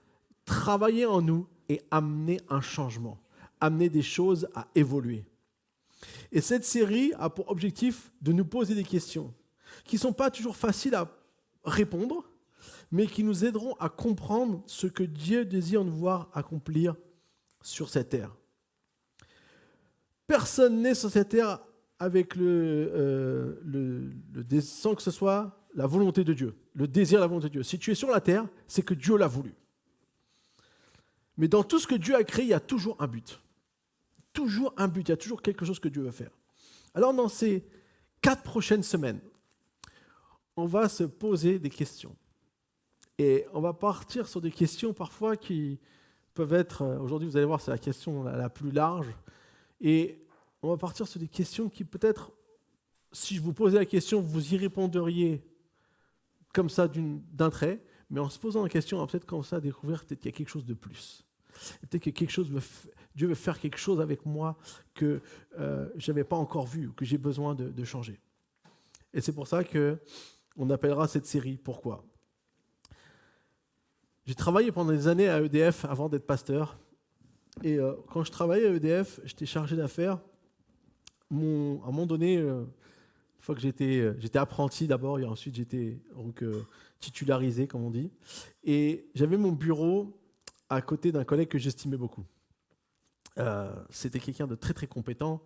travailler en nous et amener un changement, amener des choses à évoluer. Et cette série a pour objectif de nous poser des questions qui ne sont pas toujours faciles à répondre, mais qui nous aideront à comprendre ce que Dieu désire nous voir accomplir sur cette terre. Personne n'est sur cette terre avec sans que ce soit la volonté de Dieu, le désir, la volonté de Dieu. Si tu es sur la terre, c'est que Dieu l'a voulu. Mais dans tout ce que Dieu a créé, il y a toujours un but. Toujours un but, il y a toujours quelque chose que Dieu veut faire. Alors dans ces 4 prochaines semaines, on va se poser des questions. Et on va partir sur des questions parfois qui peuvent être, aujourd'hui vous allez voir, c'est la question la plus large. Et on va partir sur des questions qui peut-être, si je vous posais la question, vous y répondriez comme ça d'un trait, mais en se posant la question, on va peut-être commencer à découvrir peut-être qu'il y a quelque chose de plus. Et peut-être que Dieu veut faire quelque chose avec moi que je n'avais pas encore vu, que j'ai besoin de changer. Et c'est pour ça qu'on appellera cette série « Pourquoi ?» J'ai travaillé pendant des années à EDF avant d'être pasteur. Et quand je travaillais à EDF, j'étais chargé d'affaires. À un moment donné, une fois que j'étais apprenti d'abord, et ensuite j'étais titularisé, comme on dit. Et j'avais mon bureau à côté d'un collègue que j'estimais beaucoup. C'était quelqu'un de très très compétent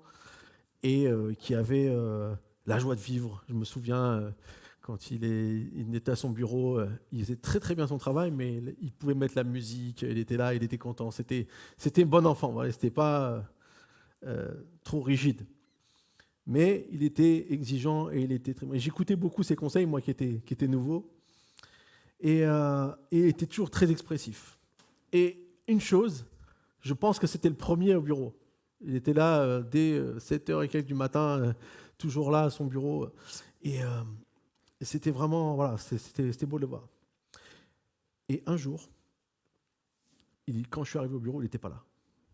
et qui avait la joie de vivre. Je me souviens, quand il était à son bureau, il faisait très très bien son travail, mais il pouvait mettre la musique, il était là, il était content. C'était un bon enfant, voilà, c'était pas trop rigide. Mais il était exigeant et j'écoutais beaucoup ses conseils, moi qui étais nouveau. Et il était toujours très expressif. Et une chose, je pense que c'était le premier au bureau. Il était là dès 7h et quelques du matin, toujours là à son bureau. Et c'était vraiment, voilà, c'était beau de le voir. Et un jour, quand je suis arrivé au bureau, il n'était pas là.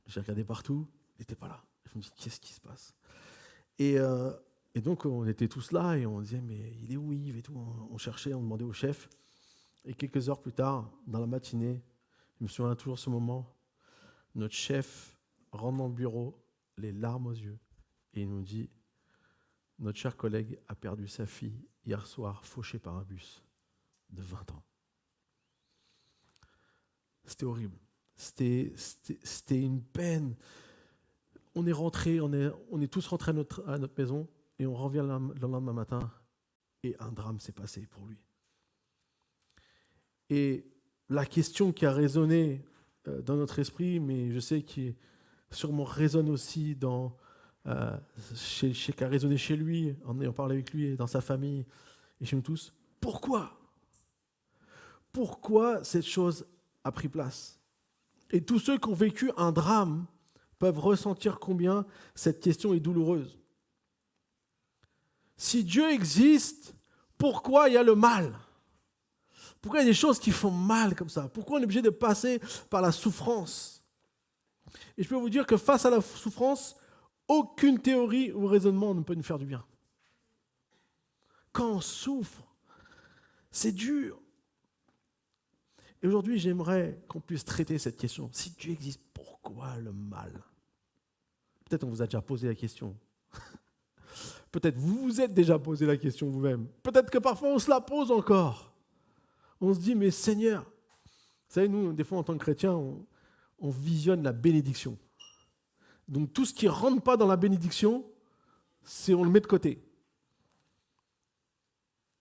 J'ai regardé partout, il n'était pas là. Je me dis, qu'est-ce qui se passe? Et donc, on était tous là et on disait, mais il est où Yves et tout. On cherchait, on demandait au chef. Et quelques heures plus tard, dans la matinée, je me souviens toujours de ce moment, notre chef rentre dans le bureau, les larmes aux yeux, et il nous dit, notre cher collègue a perdu sa fille hier soir, fauchée par un bus, de 20 ans. C'était horrible. C'était une peine. On est rentrés, on est tous rentrés à notre maison, et on revient le lendemain matin, et un drame s'est passé pour lui. Et la question qui a résonné dans notre esprit, mais je sais qui sûrement résonne aussi qui a résonné chez lui, en ayant parlé avec lui, et dans sa famille, et chez nous tous, pourquoi cette chose a pris place. Et tous ceux qui ont vécu un drame peuvent ressentir combien cette question est douloureuse. Si Dieu existe, pourquoi il y a le mal ? Pourquoi il y a des choses qui font mal comme ça ? Pourquoi on est obligé de passer par la souffrance ? Et je peux vous dire que face à la souffrance, aucune théorie ou raisonnement ne peut nous faire du bien. Quand on souffre, c'est dur. Et aujourd'hui, j'aimerais qu'on puisse traiter cette question. Si Dieu existe, pourquoi le mal ? Peut-être on vous a déjà posé la question. Peut-être vous vous êtes déjà posé la question vous-même. Peut-être que parfois on se la pose encore. On se dit, mais Seigneur, vous savez, nous, des fois en tant que chrétiens, on visionne la bénédiction. Donc tout ce qui ne rentre pas dans la bénédiction, on le met de côté.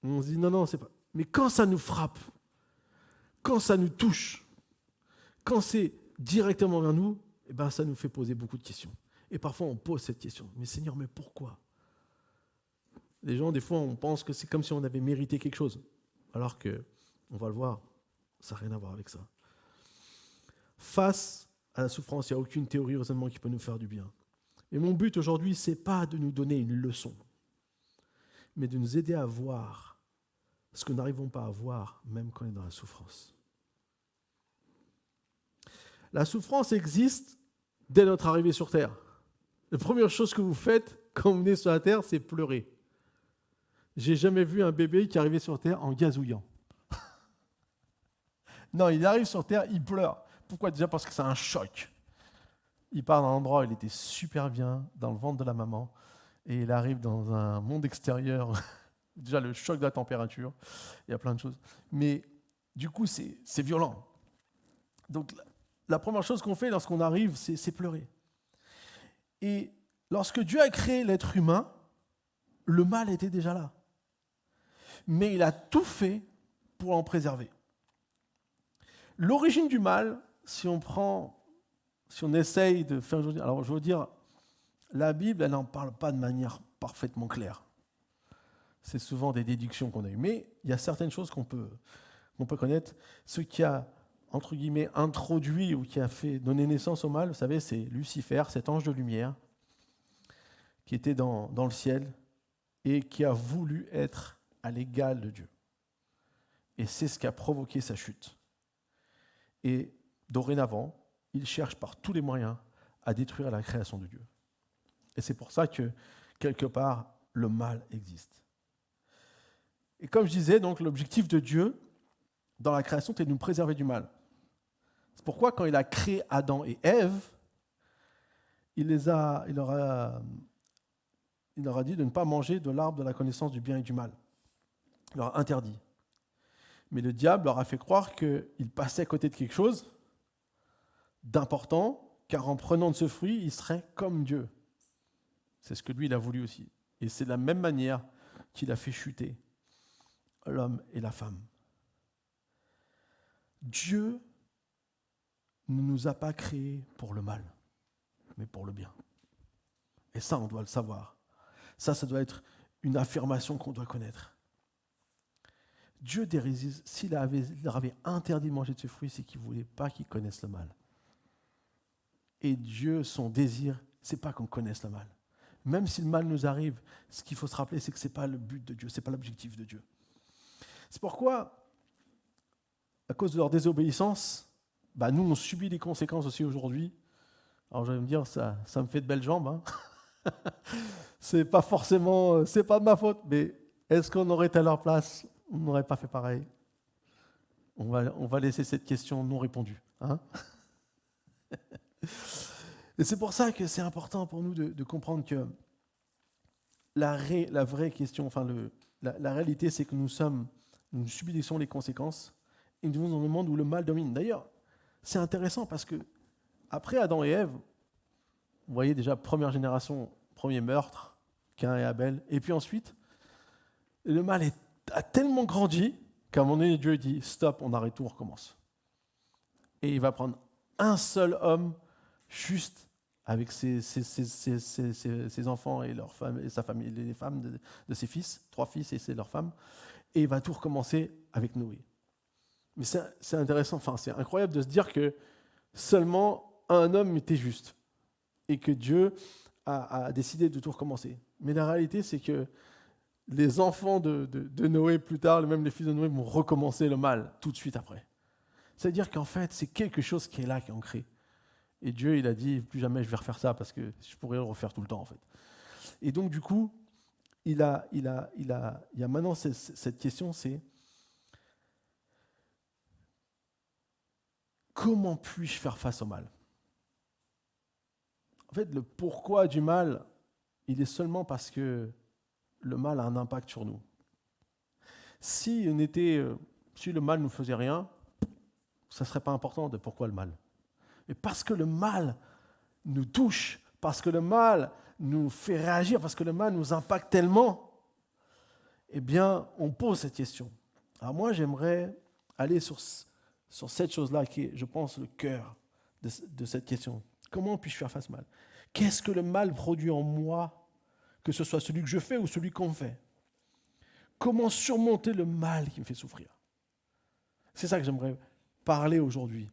On se dit, non, c'est pas. Mais quand ça nous frappe, quand ça nous touche, quand c'est directement vers nous, eh ben, ça nous fait poser beaucoup de questions. Et parfois, on pose cette question. Mais Seigneur, mais pourquoi ? Les gens, des fois, on pense que c'est comme si on avait mérité quelque chose. Alors que, on va le voir, ça n'a rien à voir avec ça. Face à la souffrance, il n'y a aucune théorie ou raisonnement qui peut nous faire du bien. Et mon but aujourd'hui, ce n'est pas de nous donner une leçon, mais de nous aider à voir ce que nous n'arrivons pas à voir, même quand on est dans la souffrance. La souffrance existe dès notre arrivée sur Terre. La première chose que vous faites quand vous venez sur la Terre, c'est pleurer. J'ai jamais vu un bébé qui arrivait sur Terre en gazouillant. Non, il arrive sur Terre, il pleure. Pourquoi ? Déjà parce que c'est un choc. Il part d'un endroit où il était super bien, dans le ventre de la maman, et il arrive dans un monde extérieur. Déjà le choc de la température, il y a plein de choses. Mais du coup, c'est violent. Donc la première chose qu'on fait lorsqu'on arrive, c'est pleurer. Et lorsque Dieu a créé l'être humain, le mal était déjà là. Mais il a tout fait pour en préserver. L'origine du mal, si on essaye de faire... Alors je veux dire, la Bible, elle n'en parle pas de manière parfaitement claire. C'est souvent des déductions qu'on a eues. Mais il y a certaines choses qu'on peut connaître. Ce qui a, entre guillemets, introduit ou qui a fait donner naissance au mal, vous savez, c'est Lucifer, cet ange de lumière, qui était dans le ciel et qui a voulu être à l'égal de Dieu. Et c'est ce qui a provoqué sa chute. Et dorénavant, il cherche par tous les moyens à détruire la création de Dieu. Et c'est pour ça que, quelque part, le mal existe. Et comme je disais, donc, l'objectif de Dieu dans la création, c'est de nous préserver du mal. C'est pourquoi, quand il a créé Adam et Ève, il leur a dit de ne pas manger de l'arbre de la connaissance du bien et du mal. Il leur a interdit. Mais le diable leur a fait croire qu'il passait à côté de quelque chose d'important, car en prenant de ce fruit, il serait comme Dieu. C'est ce que lui, il a voulu aussi. Et c'est de la même manière qu'il a fait chuter l'homme et la femme. Dieu ne nous a pas créés pour le mal, mais pour le bien. Et ça, on doit le savoir. Ça doit être une affirmation qu'on doit connaître. Dieu, s'il leur avait interdit de manger de ce fruit, c'est qu'il ne voulait pas qu'ils connaissent le mal. Et Dieu, son désir, ce n'est pas qu'on connaisse le mal. Même si le mal nous arrive, ce qu'il faut se rappeler, c'est que ce n'est pas le but de Dieu, ce n'est pas l'objectif de Dieu. C'est pourquoi, à cause de leur désobéissance, nous, on subit les conséquences aussi aujourd'hui. Alors, je vais me dire, ça me fait de belles jambes. Hein. C'est pas de ma faute, mais est-ce qu'on aurait été à leur place ? On n'aurait pas fait pareil. On va laisser cette question non répondue. Hein. Et c'est pour ça que c'est important pour nous de comprendre que la vraie question, la réalité, c'est que nous subissons les conséquences et nous vivons dans un monde où le mal domine. D'ailleurs, c'est intéressant parce que après Adam et Ève, vous voyez déjà première génération, premier meurtre, Caïn et Abel, et puis ensuite, le mal a tellement grandi qu'à un moment donné, Dieu dit « Stop, on arrête tout, on recommence ». Et il va prendre un seul homme, juste avec ses enfants et leurs femmes, et sa famille, les femmes de ses fils, 3 fils et leurs femmes, et il va tout recommencer avec Noé. Mais c'est intéressant, enfin, c'est incroyable de se dire que seulement un homme était juste et que Dieu a décidé de tout recommencer. Mais la réalité, c'est que les enfants de Noé, plus tard, même les fils de Noé, vont recommencer le mal tout de suite après. C'est-à-dire qu'en fait, c'est quelque chose qui est là, qui est ancré. Et Dieu, il a dit, plus jamais je vais refaire ça, parce que je pourrais le refaire tout le temps, en fait. Et donc, du coup, il y a maintenant cette question, c'est comment puis-je faire face au mal? En fait, le pourquoi du mal, il est seulement parce que le mal a un impact sur nous. Si le mal ne nous faisait rien, ça ne serait pas important de pourquoi le mal. Mais parce que le mal nous touche, parce que le mal nous fait réagir, parce que le mal nous impacte tellement, eh bien, on pose cette question. Alors moi, j'aimerais aller sur cette chose-là qui est, je pense, le cœur de cette question. Comment puis-je faire face au mal? Qu'est-ce que le mal produit en moi, que ce soit celui que je fais ou celui qu'on fait? Comment surmonter le mal qui me fait souffrir? C'est ça que j'aimerais parler aujourd'hui.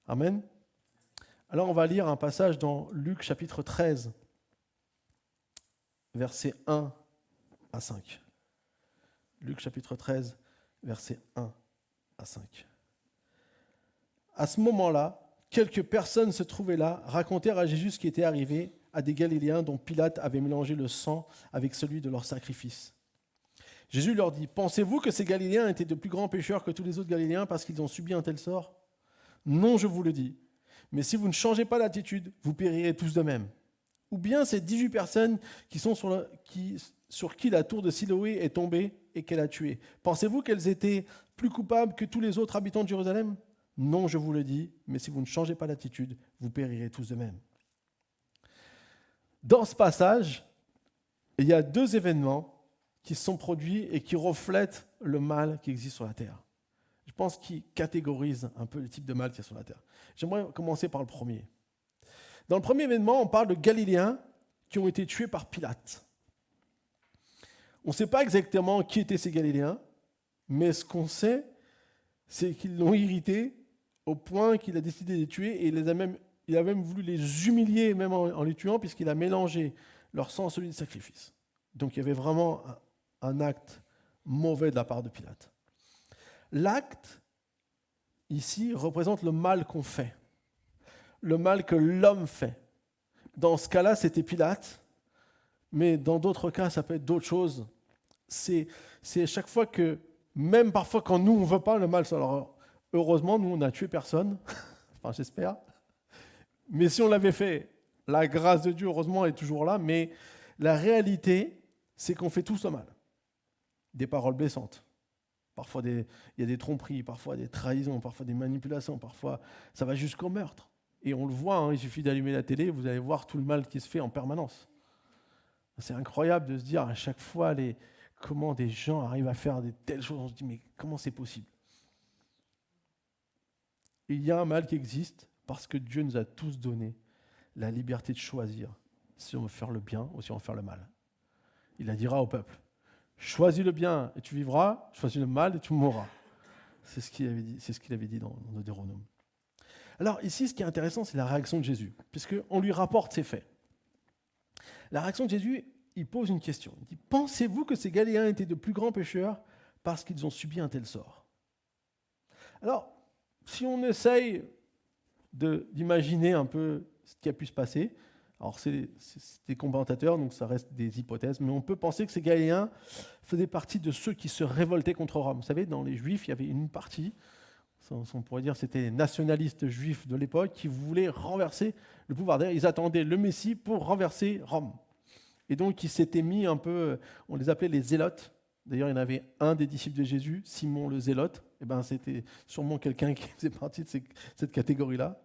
Amen. Alors on va lire un passage dans Luc chapitre 13, versets 1 à 5. Luc chapitre 13, versets 1 à 5. À ce moment-là, quelques personnes se trouvaient là, racontèrent à Jésus ce qui était arrivé à des Galiléens dont Pilate avait mélangé le sang avec celui de leur sacrifice. Jésus leur dit, « Pensez-vous que ces Galiléens étaient de plus grands pécheurs que tous les autres Galiléens parce qu'ils ont subi un tel sort? Non, je vous le dis. Mais si vous ne changez pas d'attitude, vous périrez tous de même. Ou bien ces 18 personnes sur qui la tour de Siloé est tombée et qu'elle a tué. Pensez-vous qu'elles étaient plus coupables que tous les autres habitants de Jérusalem? Non, je vous le dis, mais si vous ne changez pas d'attitude, vous périrez tous de même. » Dans ce passage, il y a deux événements qui se sont produits et qui reflètent le mal qui existe sur la terre. Je pense qu'ils catégorisent un peu le type de mal qui est sur la terre. J'aimerais commencer par le premier. Dans le premier événement, on parle de Galiléens qui ont été tués par Pilate. On ne sait pas exactement qui étaient ces Galiléens, mais ce qu'on sait, c'est qu'ils l'ont irrité au point qu'il a décidé de les tuer et il a même voulu les humilier même en les tuant puisqu'il a mélangé leur sang à celui du sacrifice. Donc il y avait vraiment un acte mauvais de la part de Pilate. L'acte, ici, représente le mal qu'on fait, le mal que l'homme fait. Dans ce cas-là, c'était Pilate, mais dans d'autres cas, ça peut être d'autres choses. C'est à chaque fois que, même parfois quand nous, on ne veut pas le mal. Alors, heureusement, nous, on n'a tué personne, enfin j'espère, mais si on l'avait fait, la grâce de Dieu, heureusement, est toujours là, mais la réalité, c'est qu'on fait tous le mal. Des paroles blessantes. Parfois, il y a des tromperies, parfois des trahisons, parfois des manipulations, parfois ça va jusqu'au meurtre. Et on le voit, il suffit d'allumer la télé, vous allez voir tout le mal qui se fait en permanence. C'est incroyable de se dire à chaque fois comment des gens arrivent à faire de telles choses. On se dit, mais comment c'est possible? Il y a un mal qui existe parce que Dieu nous a tous donné la liberté de choisir si on veut faire le bien ou si on veut faire le mal. Il la dira au peuple. Choisis le bien et tu vivras, choisis le mal et tu mourras. C'est ce qu'il avait dit dans Deutéronome. Alors ici, ce qui est intéressant, c'est la réaction de Jésus, puisqu'on lui rapporte ses faits. La réaction de Jésus, il pose une question. Il dit, pensez-vous que ces Galiléens étaient de plus grands pécheurs parce qu'ils ont subi un tel sort? Alors, si on essaye d'imaginer un peu ce qui a pu se passer, alors c'est des commentateurs, donc ça reste des hypothèses, mais on peut penser que ces Galiléens faisaient partie de ceux qui se révoltaient contre Rome. Vous savez, dans les Juifs, il y avait une partie, on pourrait dire c'était les nationalistes juifs de l'époque, qui voulaient renverser le pouvoir. D'ailleurs, ils attendaient le Messie pour renverser Rome. Et donc, ils s'étaient mis un peu, on les appelait les zélotes. D'ailleurs, il y en avait un des disciples de Jésus, Simon le zélote. Et ben, c'était sûrement quelqu'un qui faisait partie de cette catégorie-là.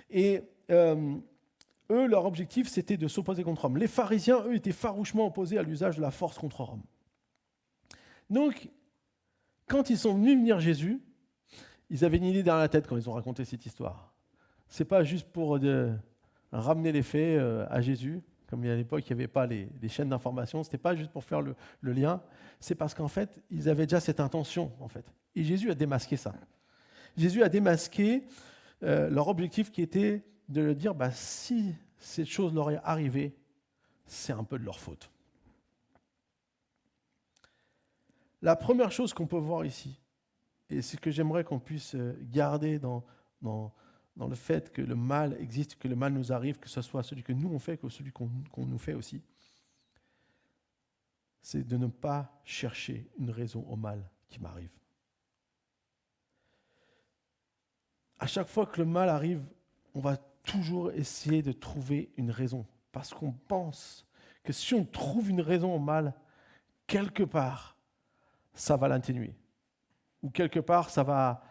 Et eux, leur objectif, c'était de s'opposer contre Rome. Les pharisiens, eux, étaient farouchement opposés à l'usage de la force contre Rome. Donc, quand ils sont venus venir Jésus, ils avaient une idée dans la tête quand ils ont raconté cette histoire. Ce n'est pas juste pour ramener les faits à Jésus, comme à l'époque, il n'y avait pas les chaînes d'information, ce n'était pas juste pour faire le lien, c'est parce qu'en fait, ils avaient déjà cette intention, en fait. Et Jésus a démasqué ça. Jésus a démasqué leur objectif qui était de leur dire, si cette chose leur est arrivée, c'est un peu de leur faute. La première chose qu'on peut voir ici, et c'est ce que j'aimerais qu'on puisse garder dans le fait que le mal existe, que le mal nous arrive, que ce soit celui que nous on fait, que celui qu'on nous fait aussi, c'est de ne pas chercher une raison au mal qui m'arrive. À chaque fois que le mal arrive, on va toujours essayer de trouver une raison, parce qu'on pense que si on trouve une raison au mal, quelque part, ça va l'atténuer. Ou quelque part, ça va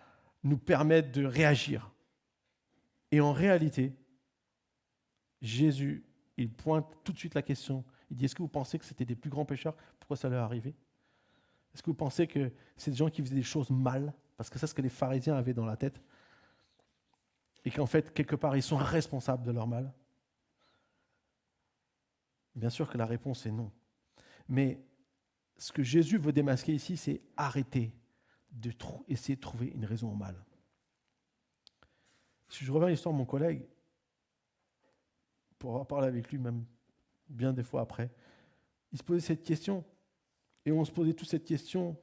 nous permettre de réagir. Et en réalité, Jésus, il pointe tout de suite la question. Il dit, est-ce que vous pensez que c'était des plus grands pécheurs? Pourquoi ça leur est arrivé? Est-ce que vous pensez que c'est des gens qui faisaient des choses mal? Parce que c'est ce que les pharisiens avaient dans la tête. Et qu'en fait, quelque part, ils sont responsables de leur mal. Bien sûr que la réponse est non. Mais ce que Jésus veut démasquer ici, c'est arrêter de essayer de trouver une raison au mal. Si je reviens à l'histoire de mon collègue, pour avoir parlé avec lui même bien des fois après, il se posait cette question, et on se posait tous cette question,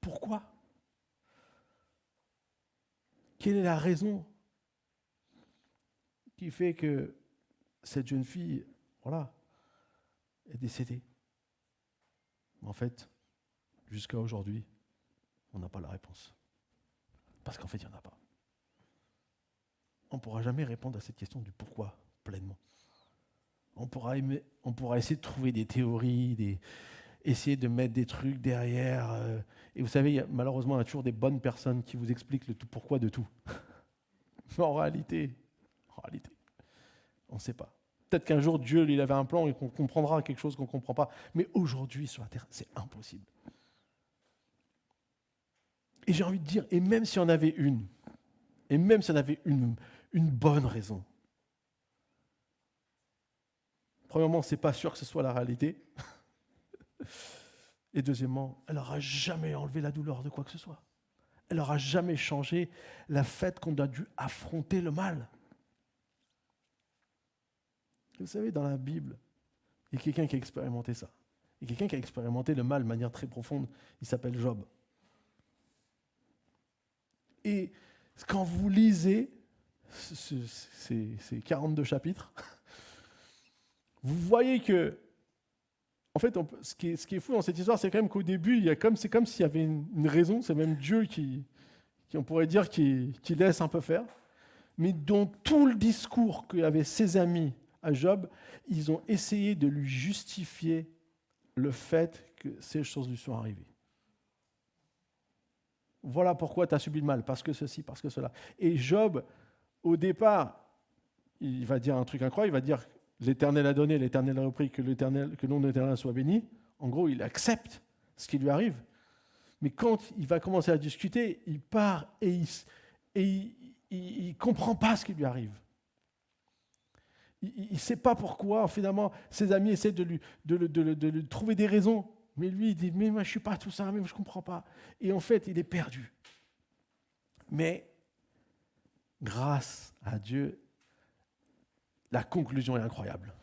pourquoi? Quelle est la raison qui fait que cette jeune fille, est décédée? En fait, jusqu'à aujourd'hui, on n'a pas la réponse. Parce qu'en fait, il n'y en a pas. On ne pourra jamais répondre à cette question du pourquoi pleinement. On pourra essayer de trouver des théories, essayer de mettre des trucs derrière. Et vous savez, malheureusement, il y a toujours des bonnes personnes qui vous expliquent le tout pourquoi de tout. Mais en réalité, on ne sait pas. Peut-être qu'un jour, Dieu, il avait un plan et qu'on comprendra quelque chose qu'on ne comprend pas. Mais aujourd'hui, sur la terre, c'est impossible. Et j'ai envie de dire, et même si on avait une bonne raison, premièrement, ce n'est pas sûr que ce soit la réalité. Et deuxièmement, elle n'aura jamais enlevé la douleur de quoi que ce soit. Elle n'aura jamais changé le fait qu'on a dû affronter le mal. Vous savez, dans la Bible, il y a quelqu'un qui a expérimenté ça. Il y a quelqu'un qui a expérimenté le mal de manière très profonde. Il s'appelle Job. Et quand vous lisez ces 42 chapitres, vous voyez que, en fait, ce qui est fou dans cette histoire, c'est quand même qu'au début, c'est comme s'il y avait une raison, c'est même Dieu qui on pourrait dire, qui laisse un peu faire. Mais dans tout le discours qu'avaient ses amis à Job, ils ont essayé de lui justifier le fait que ces choses lui sont arrivées. Voilà pourquoi tu as subi le mal, parce que ceci, parce que cela. Et Job, au départ, il va dire un truc incroyable, il va dire l'Éternel a donné, l'Éternel a repris, que le nom de l'Éternel soit béni. En gros, il accepte ce qui lui arrive. Mais quand il va commencer à discuter, il part et il ne comprend pas ce qui lui arrive. Il ne sait pas pourquoi, finalement, ses amis essaient de lui trouver des raisons. Mais lui, il dit, mais moi, je ne suis pas tout ça, mais je ne comprends pas. Et en fait, il est perdu. Mais, grâce à Dieu, la conclusion est incroyable.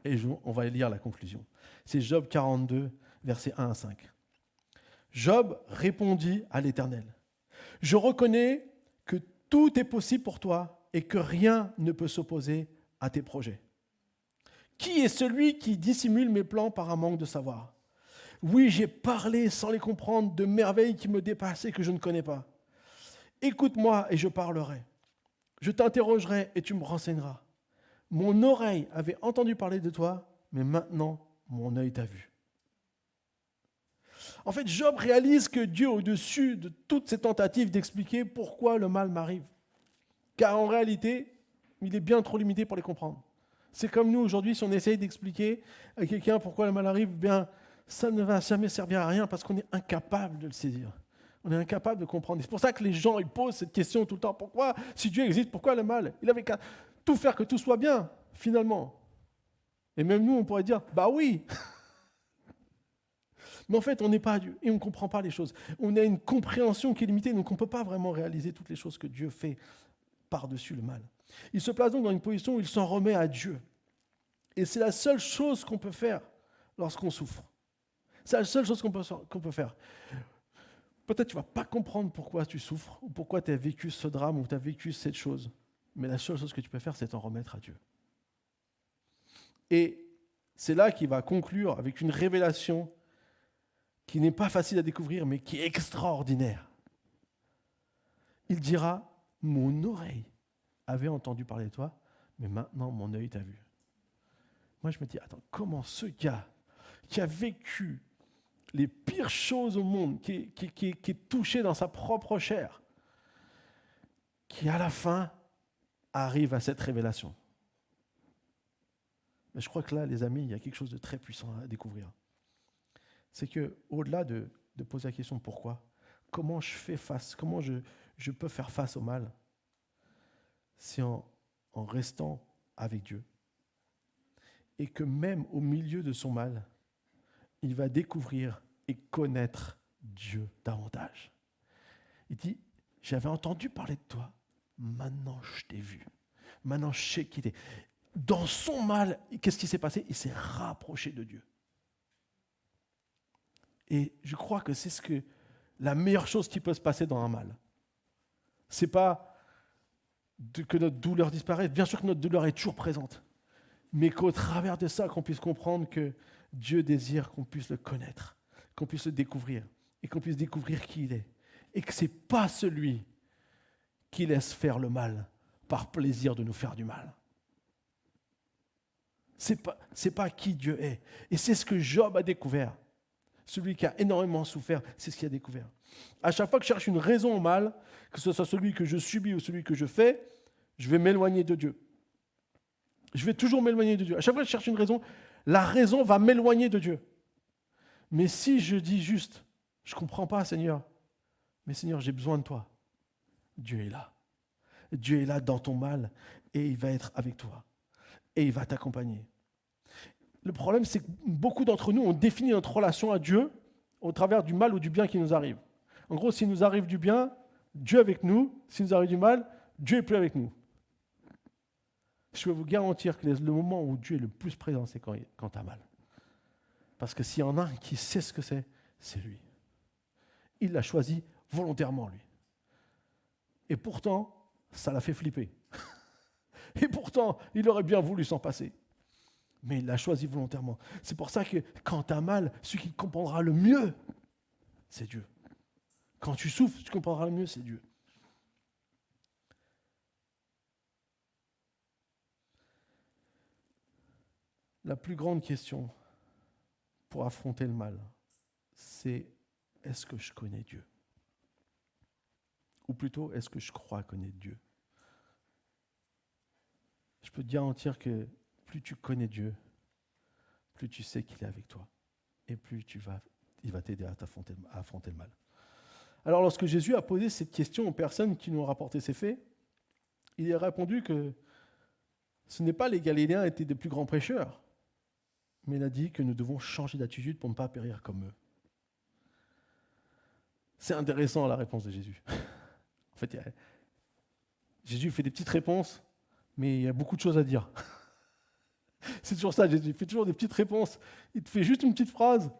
Et on va lire la conclusion. C'est Job 42, versets 1 à 5. Job répondit à l'Éternel, « Je reconnais que tout est possible pour toi et que rien ne peut s'opposer à tes projets. Qui est celui qui dissimule mes plans par un manque de savoir? Oui, j'ai parlé sans les comprendre de merveilles qui me dépassaient que je ne connais pas. Écoute-moi et je parlerai. Je t'interrogerai et tu me renseigneras. Mon oreille avait entendu parler de toi, mais maintenant mon œil t'a vu. » En fait, Job réalise que Dieu est au-dessus de toutes ces tentatives d'expliquer pourquoi le mal m'arrive. Car en réalité, il est bien trop limité pour les comprendre. C'est comme nous aujourd'hui, si on essaye d'expliquer à quelqu'un pourquoi le mal arrive, bien, ça ne va jamais servir à rien parce qu'on est incapable de le saisir. On est incapable de comprendre. C'est pour ça que les gens ils posent cette question tout le temps. Pourquoi, si Dieu existe, pourquoi le mal? Il avait qu'à tout faire que tout soit bien, finalement. Et même nous, on pourrait dire, bah oui. Mais en fait, on n'est pas Dieu et on ne comprend pas les choses. On a une compréhension qui est limitée, donc on ne peut pas vraiment réaliser toutes les choses que Dieu fait par-dessus le mal. Il se place donc dans une position où il s'en remet à Dieu. Et c'est la seule chose qu'on peut faire lorsqu'on souffre. C'est la seule chose qu'on peut faire. Peut-être tu ne vas pas comprendre pourquoi tu souffres, ou pourquoi tu as vécu ce drame, ou tu as vécu cette chose. Mais la seule chose que tu peux faire, c'est t'en remettre à Dieu. Et c'est là qu'il va conclure avec une révélation qui n'est pas facile à découvrir, mais qui est extraordinaire. Il dira, mon oreille avait entendu parler de toi, mais maintenant mon œil t'a vu. Moi je me dis, attends, comment ce gars qui a vécu les pires choses au monde, qui est touché dans sa propre chair, qui à la fin arrive à cette révélation. Mais je crois que là, les amis, il y a quelque chose de très puissant à découvrir. C'est qu'au-delà de poser la question pourquoi, comment je fais face, comment je peux faire face au mal, c'est en restant avec Dieu. Et que même au milieu de son mal, il va découvrir et connaître Dieu davantage. Il dit, j'avais entendu parler de toi, maintenant je t'ai vu. Maintenant je sais qui t'es. Dans son mal, qu'est-ce qui s'est passé? Il s'est rapproché de Dieu. Et je crois que c'est la meilleure chose qui peut se passer dans un mal. C'est pas que notre douleur disparaisse. Bien sûr que notre douleur est toujours présente. Mais qu'au travers de ça, qu'on puisse comprendre que Dieu désire qu'on puisse le connaître, qu'on puisse le découvrir, et qu'on puisse découvrir qui il est. Et que ce n'est pas celui qui laisse faire le mal par plaisir de nous faire du mal. C'est pas qui Dieu est. Et c'est ce que Job a découvert. Celui qui a énormément souffert, c'est ce qu'il a découvert. À chaque fois que je cherche une raison au mal, que ce soit celui que je subis ou celui que je fais, je vais m'éloigner de Dieu. Je vais toujours m'éloigner de Dieu. À chaque fois que je cherche une raison, la raison va m'éloigner de Dieu. Mais si je dis juste, je ne comprends pas, Seigneur, mais Seigneur, j'ai besoin de toi, Dieu est là. Dieu est là dans ton mal et il va être avec toi. Et il va t'accompagner. Le problème, c'est que beaucoup d'entre nous, on définit notre relation à Dieu au travers du mal ou du bien qui nous arrive. En gros, s'il nous arrive du bien, Dieu est avec nous. S'il nous arrive du mal, Dieu n'est plus avec nous. Je peux vous garantir que le moment où Dieu est le plus présent, c'est quand tu as mal. Parce que s'il y en a un qui sait ce que c'est lui. Il l'a choisi volontairement, lui. Et pourtant, ça l'a fait flipper. Et pourtant, il aurait bien voulu s'en passer. Mais il l'a choisi volontairement. C'est pour ça que quand tu as mal, celui qui comprendra le mieux, c'est Dieu. Quand tu souffres, celui qui comprendra le mieux, c'est Dieu. La plus grande question pour affronter le mal, c'est est-ce que je connais Dieu? Ou plutôt, est-ce que je crois connaître Dieu? Je peux te garantir que plus tu connais Dieu, plus tu sais qu'il est avec toi. Et plus il va t'aider à affronter le mal. Alors lorsque Jésus a posé cette question aux personnes qui nous ont rapporté ces faits, il a répondu que ce n'est pas les Galiléens étaient des plus grands prêcheurs, mais il a dit que nous devons changer d'attitude pour ne pas périr comme eux. C'est intéressant la réponse de Jésus. En fait, Jésus fait des petites réponses, mais il y a beaucoup de choses à dire. C'est toujours ça, Jésus. Il fait toujours des petites réponses. Il te fait juste une petite phrase.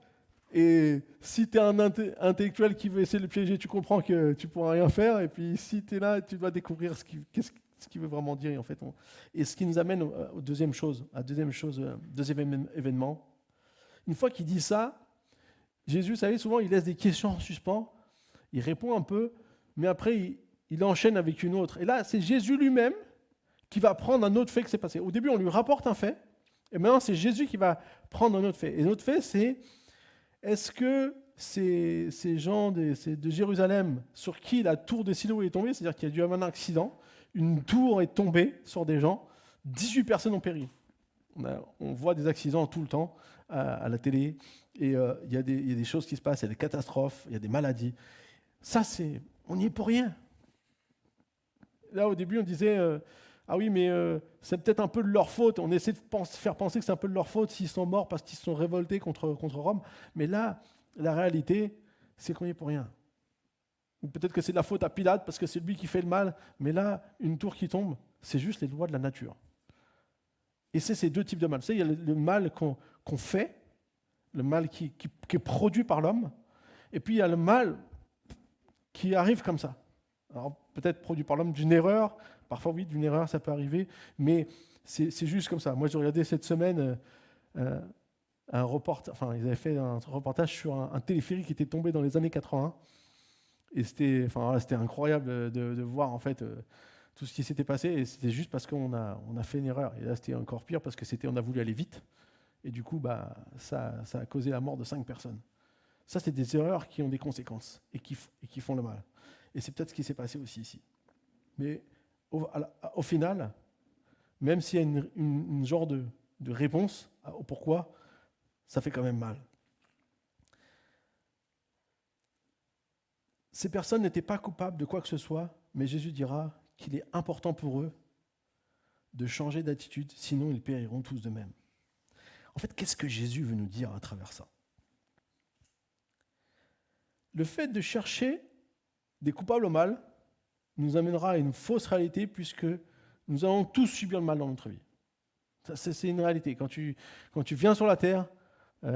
Et si tu es un intellectuel qui veut essayer de le piéger, tu comprends que tu ne pourras rien faire. Et puis si tu es là, tu vas découvrir ce qu'il veut vraiment dire. En fait, et ce qui nous amène au deuxième événement. Une fois qu'il dit ça, Jésus, vous savez, souvent, il laisse des questions en suspens. Il répond un peu, mais après, il enchaîne avec une autre. Et là, c'est Jésus lui-même qui va prendre un autre fait qui s'est passé. Au début, on lui rapporte un fait, et maintenant, c'est Jésus qui va prendre un autre fait. Et l'autre fait, c'est, est-ce que ces gens de Jérusalem sur qui la tour de Siloé est tombée, c'est-à-dire qu'il y a dû avoir un accident, une tour est tombée sur des gens, 18 personnes ont péri. On voit des accidents tout le temps à la télé, et il y a des choses qui se passent, il y a des catastrophes, il y a des maladies. Ça, on n'y est pour rien. Là, au début, on disait, ah oui, mais c'est peut-être un peu de leur faute. On essaie de faire penser que c'est un peu de leur faute s'ils sont morts parce qu'ils se sont révoltés contre Rome. Mais là, La réalité, c'est qu'on n'y est pour rien. Ou peut-être que c'est de la faute à Pilate parce que c'est lui qui fait le mal, mais là, une tour qui tombe, c'est juste les lois de la nature. Et c'est ces deux types de mal. Vous savez, il y a le mal qu'on fait, le mal qui est produit par l'homme, et puis il y a le mal qui arrive comme ça. Alors peut-être produit par l'homme d'une erreur, parfois oui, d'une erreur, ça peut arriver, mais c'est juste comme ça. Moi, j'ai regardé cette semaine un reportage, ils avaient fait un reportage sur un téléphérique qui était tombé dans les années 80, et c'était incroyable de voir en fait tout ce qui s'était passé, et c'était juste parce qu'on a fait une erreur. Et là, c'était encore pire parce que on a voulu aller vite, et du coup, ça a causé la mort de 5 personnes. Ça, c'est des erreurs qui ont des conséquences et qui font le mal. Et c'est peut-être ce qui s'est passé aussi ici. Mais au final, même s'il y a une genre de réponse au pourquoi, ça fait quand même mal. Ces personnes n'étaient pas coupables de quoi que ce soit, mais Jésus dira qu'il est important pour eux de changer d'attitude, sinon ils périront tous de même. En fait, qu'est-ce que Jésus veut nous dire à travers ça ? Le fait de chercher des coupables au mal nous amènera à une fausse réalité puisque nous allons tous subir le mal dans notre vie. C'est une réalité. Quand tu viens sur la terre, il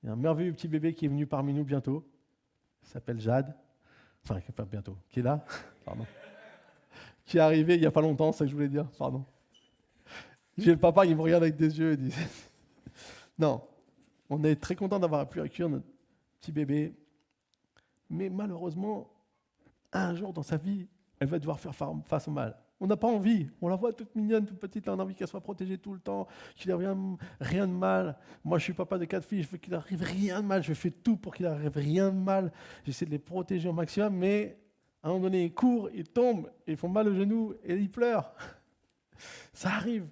y a un merveilleux petit bébé qui est venu parmi nous bientôt, qui s'appelle Jade, pas bientôt, qui est là, pardon, qui est arrivé il n'y a pas longtemps, c'est ça que je voulais dire, pardon. J'ai le papa qui me regarde avec des yeux et dit non, on est très content d'avoir pu accueillir notre petit bébé, mais malheureusement, un jour dans sa vie, elle va devoir faire face au mal. On n'a pas envie, on la voit toute mignonne, toute petite, on a envie qu'elle soit protégée tout le temps, qu'il n'arrive rien de mal. Moi, je suis papa de 4 filles, je veux qu'il n'arrive rien de mal, je fais tout pour qu'il n'arrive rien de mal. J'essaie de les protéger au maximum, mais à un moment donné, ils courent, ils tombent, ils font mal aux genoux et ils pleurent. Ça arrive.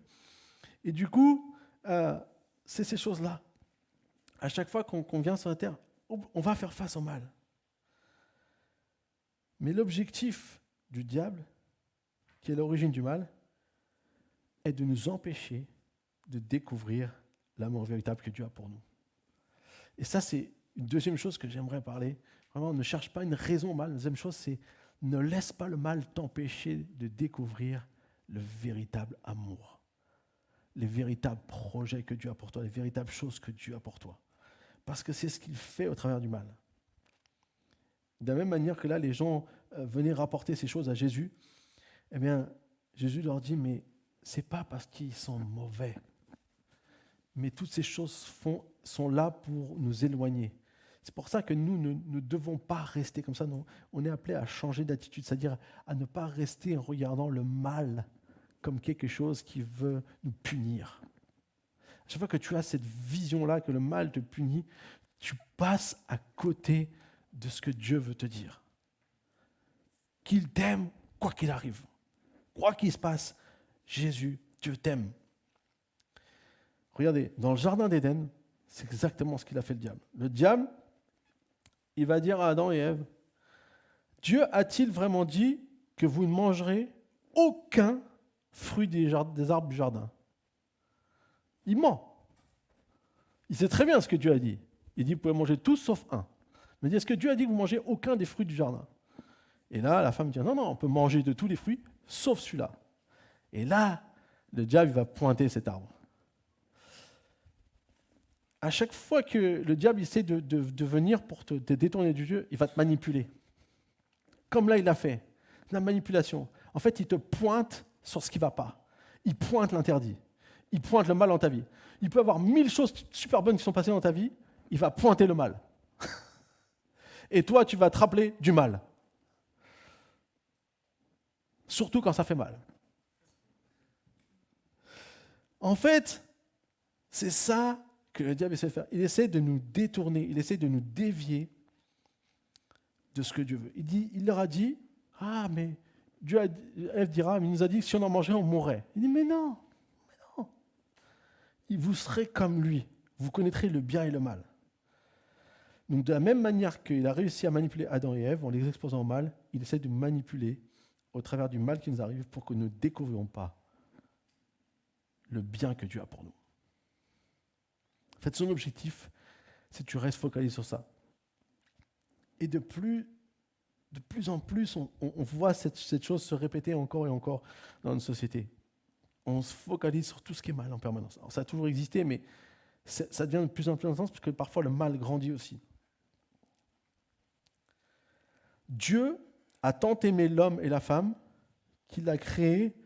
Et du coup, c'est ces choses-là. À chaque fois qu'on vient sur la terre, on va faire face au mal. Mais l'objectif du diable, qui est l'origine du mal, est de nous empêcher de découvrir l'amour véritable que Dieu a pour nous. Et ça, c'est une deuxième chose que j'aimerais parler. Vraiment, ne cherche pas une raison au mal. La deuxième chose, c'est ne laisse pas le mal t'empêcher de découvrir le véritable amour, les véritables projets que Dieu a pour toi, les véritables choses que Dieu a pour toi. Parce que c'est ce qu'il fait au travers du mal. De la même manière que là, les gens venaient rapporter ces choses à Jésus, eh bien, Jésus leur dit, mais ce n'est pas parce qu'ils sont mauvais, mais toutes ces choses sont là pour nous éloigner. C'est pour ça que nous ne devons pas rester comme ça. Non. On est appelé à changer d'attitude, c'est-à-dire à ne pas rester en regardant le mal comme quelque chose qui veut nous punir. À chaque fois que tu as cette vision-là, que le mal te punit, tu passes à côté de ce que Dieu veut te dire. Qu'il t'aime, quoi qu'il arrive. Quoi qu'il se passe, Jésus, Dieu t'aime. Regardez, dans le jardin d'Éden, c'est exactement ce qu'il a fait le diable. Le diable, il va dire à Adam et Ève, Dieu a-t-il vraiment dit que vous ne mangerez aucun fruit des arbres du jardin ? Il ment. Il sait très bien ce que Dieu a dit. Il dit, vous pouvez manger tous sauf un. Mais il dit, est-ce que Dieu a dit que vous mangez aucun des fruits du jardin ? Et là, la femme dit, non, on peut manger de tous les fruits, sauf celui-là. Et là, le diable va pointer cet arbre. À chaque fois que le diable essaie de venir pour te détourner du Dieu, il va te manipuler. Comme là, il l'a fait. La manipulation. En fait, il te pointe sur ce qui ne va pas. Il pointe l'interdit. Il pointe le mal dans ta vie. Il peut y avoir 1000 choses super bonnes qui sont passées dans ta vie, il va pointer le mal. Et toi, tu vas te rappeler du mal. Surtout quand ça fait mal. En fait, c'est ça que le diable essaie de faire. Il essaie de nous détourner, il essaie de nous dévier de ce que Dieu veut. Il leur a dit, mais Ève dira, mais il nous a dit que si on en mangeait, on mourrait. Il dit, mais non. Vous serez comme lui. Vous connaîtrez le bien et le mal. Donc de la même manière qu'il a réussi à manipuler Adam et Ève en les exposant au mal, il essaie de manipuler au travers du mal qui nous arrive pour que nous ne découvrions pas le bien que Dieu a pour nous. En fait, son objectif, si tu restes focalisé sur ça. Et de plus en plus, on voit cette chose se répéter encore et encore dans notre société. On se focalise sur tout ce qui est mal en permanence. Alors, ça a toujours existé, mais ça devient de plus en plus intense parce que parfois le mal grandit aussi. Dieu a tant aimé l'homme et la femme qu'il a créé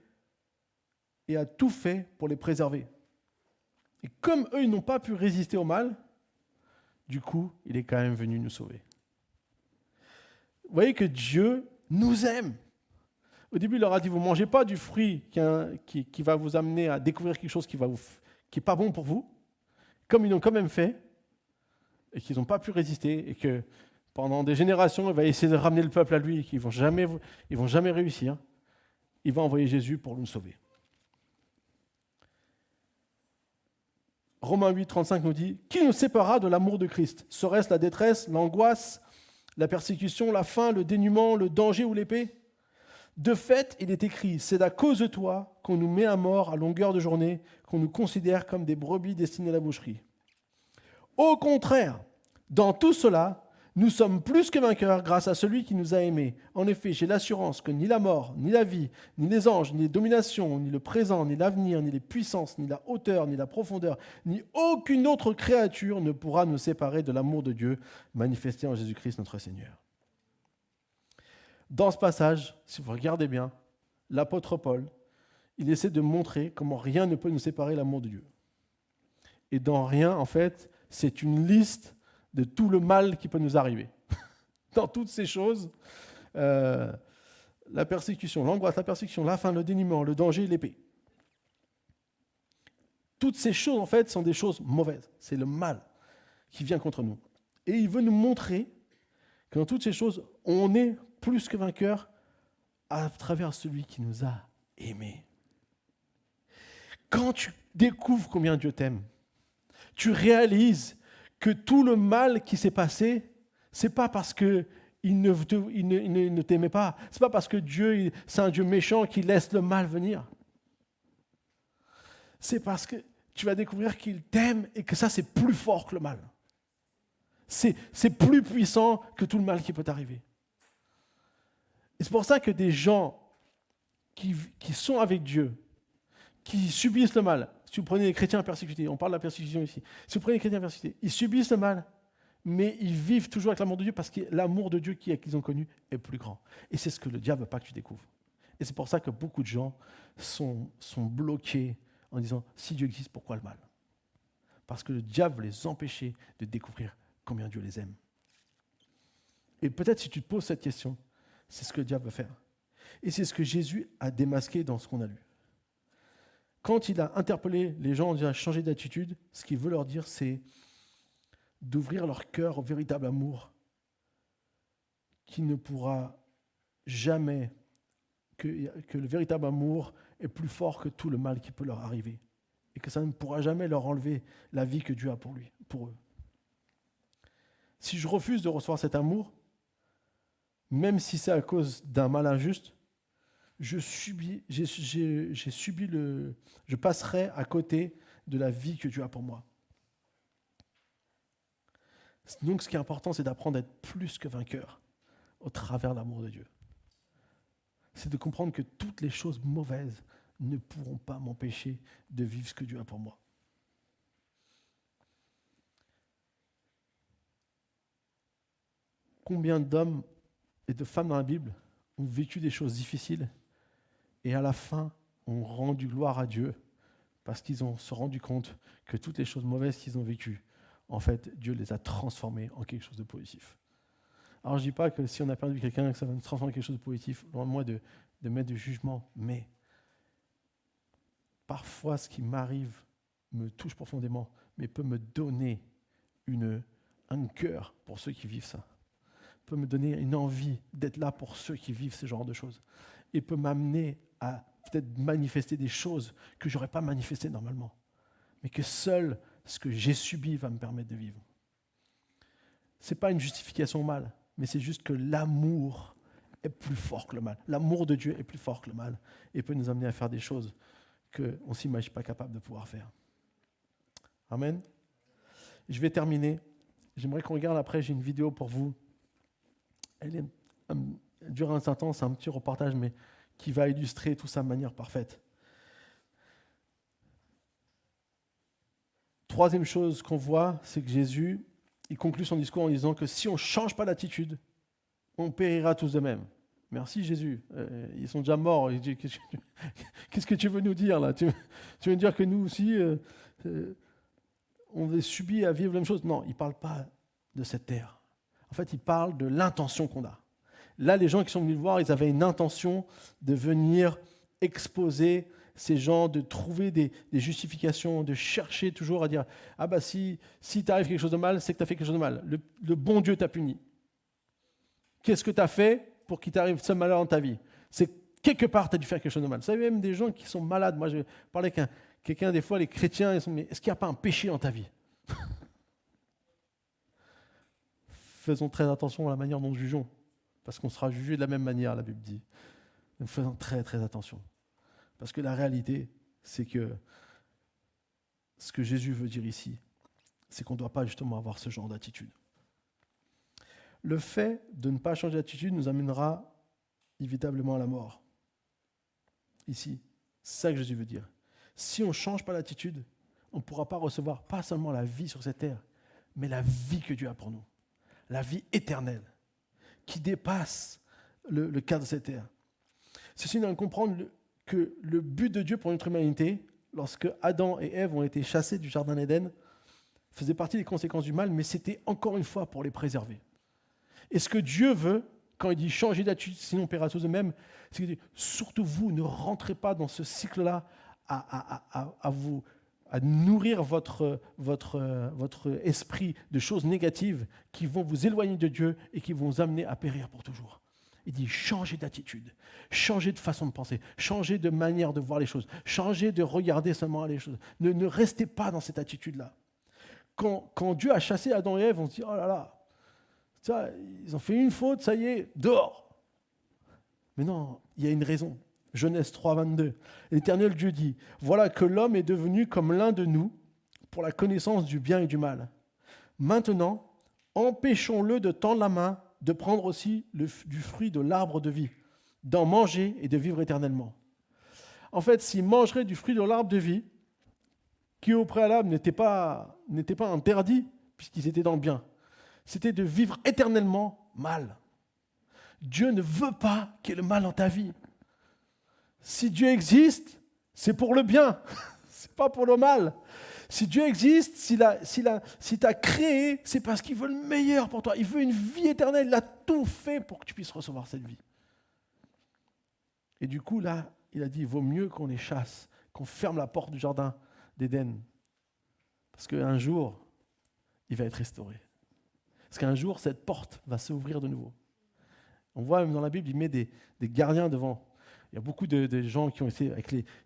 et a tout fait pour les préserver. Et comme eux, ils n'ont pas pu résister au mal, du coup, il est quand même venu nous sauver. Vous voyez que Dieu nous aime. Au début, il leur a dit, vous ne mangez pas du fruit qui va vous amener à découvrir quelque chose qui n'est pas bon pour vous. Comme ils l'ont quand même fait, et qu'ils n'ont pas pu résister, et que pendant des générations, il va essayer de ramener le peuple à lui, et qu'ils ne vont jamais réussir, il va envoyer Jésus pour nous sauver. Romains 8, 35 nous dit, « Qui nous séparera de l'amour de Christ ? Serait-ce la détresse, l'angoisse, la persécution, la faim, le dénuement, le danger ou l'épée ? De fait, il est écrit, c'est à cause de toi qu'on nous met à mort à longueur de journée, qu'on nous considère comme des brebis destinées à la boucherie. Au contraire, dans tout cela, nous sommes plus que vainqueurs grâce à celui qui nous a aimés. En effet, j'ai l'assurance que ni la mort, ni la vie, ni les anges, ni les dominations, ni le présent, ni l'avenir, ni les puissances, ni la hauteur, ni la profondeur, ni aucune autre créature ne pourra nous séparer de l'amour de Dieu manifesté en Jésus-Christ notre Seigneur. » Dans ce passage, si vous regardez bien, l'apôtre Paul, il essaie de montrer comment rien ne peut nous séparer de l'amour de Dieu. Et dans rien, en fait, c'est une liste de tout le mal qui peut nous arriver. Dans toutes ces choses, la persécution, l'angoisse, la persécution, la faim, le dénuement, le danger, l'épée. Toutes ces choses, en fait, sont des choses mauvaises. C'est le mal qui vient contre nous. Et il veut nous montrer que dans toutes ces choses, on est plus que vainqueur à travers celui qui nous a aimés. Quand tu découvres combien Dieu t'aime, tu réalises que tout le mal qui s'est passé, c'est pas parce qu'il ne t'aimait pas, c'est pas parce que Dieu, c'est un Dieu méchant qui laisse le mal venir. C'est parce que tu vas découvrir qu'il t'aime et que ça, c'est plus fort que le mal. C'est plus puissant que tout le mal qui peut t'arriver. Et c'est pour ça que des gens qui sont avec Dieu, qui subissent le mal, si vous prenez les chrétiens persécutés, on parle de la persécution ici, si vous prenez les chrétiens persécutés, ils subissent le mal, mais ils vivent toujours avec l'amour de Dieu parce que l'amour de Dieu qu'ils ont connu est plus grand. Et c'est ce que le diable ne veut pas que tu découvres. Et c'est pour ça que beaucoup de gens sont bloqués en disant « si Dieu existe, pourquoi le mal ?» Parce que le diable veut les empêcher de découvrir combien Dieu les aime. Et peut-être si tu te poses cette question, c'est ce que le diable veut faire. Et c'est ce que Jésus a démasqué dans ce qu'on a lu. Quand il a interpellé les gens, il a changé d'attitude, ce qu'il veut leur dire, c'est d'ouvrir leur cœur au véritable amour qui ne pourra jamais, que le véritable amour est plus fort que tout le mal qui peut leur arriver et que ça ne pourra jamais leur enlever la vie que Dieu a pour eux. Si je refuse de recevoir cet amour, même si c'est à cause d'un mal injuste, je passerai à côté de la vie que Dieu a pour moi. Donc, ce qui est important, c'est d'apprendre à être plus que vainqueur au travers de l'amour de Dieu. C'est de comprendre que toutes les choses mauvaises ne pourront pas m'empêcher de vivre ce que Dieu a pour moi. Combien d'hommes et de femmes dans la Bible ont vécu des choses difficiles et à la fin ont rendu gloire à Dieu parce qu'ils ont se rendu compte que toutes les choses mauvaises qu'ils ont vécues, en fait, Dieu les a transformées en quelque chose de positif. Alors je ne dis pas que si on a perdu quelqu'un, que ça va nous transformer en quelque chose de positif, loin de moi de mettre du jugement, mais parfois ce qui m'arrive me touche profondément, mais peut me donner un cœur pour ceux qui vivent ça, peut me donner une envie d'être là pour ceux qui vivent ce genre de choses, et peut m'amener à peut-être manifester des choses que je n'aurais pas manifestées normalement, mais que seul ce que j'ai subi va me permettre de vivre. Ce n'est pas une justification au mal, mais c'est juste que l'amour est plus fort que le mal. L'amour de Dieu est plus fort que le mal et peut nous amener à faire des choses qu'on ne s'imagine pas capable de pouvoir faire. Amen. Je vais terminer J'aimerais qu'on regarde après, j'ai une vidéo pour vous. Elle dure un certain temps, c'est un petit reportage, mais qui va illustrer tout ça de manière parfaite. Troisième chose qu'on voit, c'est que Jésus, il conclut son discours en disant que si on ne change pas d'attitude, on périra tous de même. Merci Jésus. Ils sont déjà morts. Il dit, qu'est-ce que tu veux nous dire là ? Tu veux nous dire que nous aussi, on est subis à vivre la même chose ? Non, il ne parle pas de cette terre. En fait, il parle de l'intention qu'on a. Là, les gens qui sont venus le voir, ils avaient une intention de venir exposer ces gens, de trouver des justifications, de chercher toujours à dire « Ah bah si t'arrive quelque chose de mal, c'est que tu as fait quelque chose de mal. Le bon Dieu t'a puni. Qu'est-ce que tu as fait pour qu'il t'arrive ce malheur dans ta vie ? C'est quelque part, tu as dû faire quelque chose de mal. » Vous savez, même des gens qui sont malades. Moi, je parlais avec quelqu'un, des fois, les chrétiens, ils sont « Mais est-ce qu'il n'y a pas un péché dans ta vie ?» Faisons très attention à la manière dont nous jugeons, parce qu'on sera jugé de la même manière, la Bible dit. Donc faisons très très attention. Parce que la réalité, c'est que ce que Jésus veut dire ici, c'est qu'on ne doit pas justement avoir ce genre d'attitude. Le fait de ne pas changer d'attitude nous amènera inévitablement à la mort. Ici, c'est ça que Jésus veut dire. Si on ne change pas d'attitude, on ne pourra pas recevoir pas seulement la vie sur cette terre, mais la vie que Dieu a pour nous. La vie éternelle, qui dépasse le cadre de cette terre. Ceci nous donne à comprendre que le but de Dieu pour notre humanité, lorsque Adam et Ève ont été chassés du jardin d'Éden, faisait partie des conséquences du mal, mais c'était encore une fois pour les préserver. Et ce que Dieu veut, quand il dit changer d'attitude, sinon on paiera tous de même, c'est qu'il dit surtout vous, ne rentrez pas dans ce cycle-là à nourrir votre esprit de choses négatives qui vont vous éloigner de Dieu et qui vont vous amener à périr pour toujours. Il dit changez d'attitude, changez de façon de penser, changez de manière de voir les choses, changez de regarder seulement les choses. Ne restez pas dans cette attitude-là. Quand Dieu a chassé Adam et Ève, on se dit oh là là, ça, ils ont fait une faute, ça y est, dehors. Mais non, il y a une raison. Genèse 3, 22. L'Éternel Dieu dit « Voilà que l'homme est devenu comme l'un de nous pour la connaissance du bien et du mal. Maintenant, empêchons-le de tendre la main, de prendre aussi du fruit de l'arbre de vie, d'en manger et de vivre éternellement. » En fait, s'il mangerait du fruit de l'arbre de vie, qui au préalable n'était pas interdit, puisqu'ils étaient dans le bien, c'était de vivre éternellement mal. Dieu ne veut pas qu'il y ait le mal dans ta vie. Si Dieu existe, c'est pour le bien, c'est pas pour le mal. Si Dieu existe, s'il t'a créé, c'est parce qu'il veut le meilleur pour toi. Il veut une vie éternelle, il a tout fait pour que tu puisses recevoir cette vie. Et du coup, là, il a dit, il vaut mieux qu'on les chasse, qu'on ferme la porte du jardin d'Éden. Parce qu'un jour, il va être restauré. Parce qu'un jour, cette porte va s'ouvrir de nouveau. On voit même dans la Bible, il met des gardiens devant. Il y a beaucoup de gens qui ont essayé,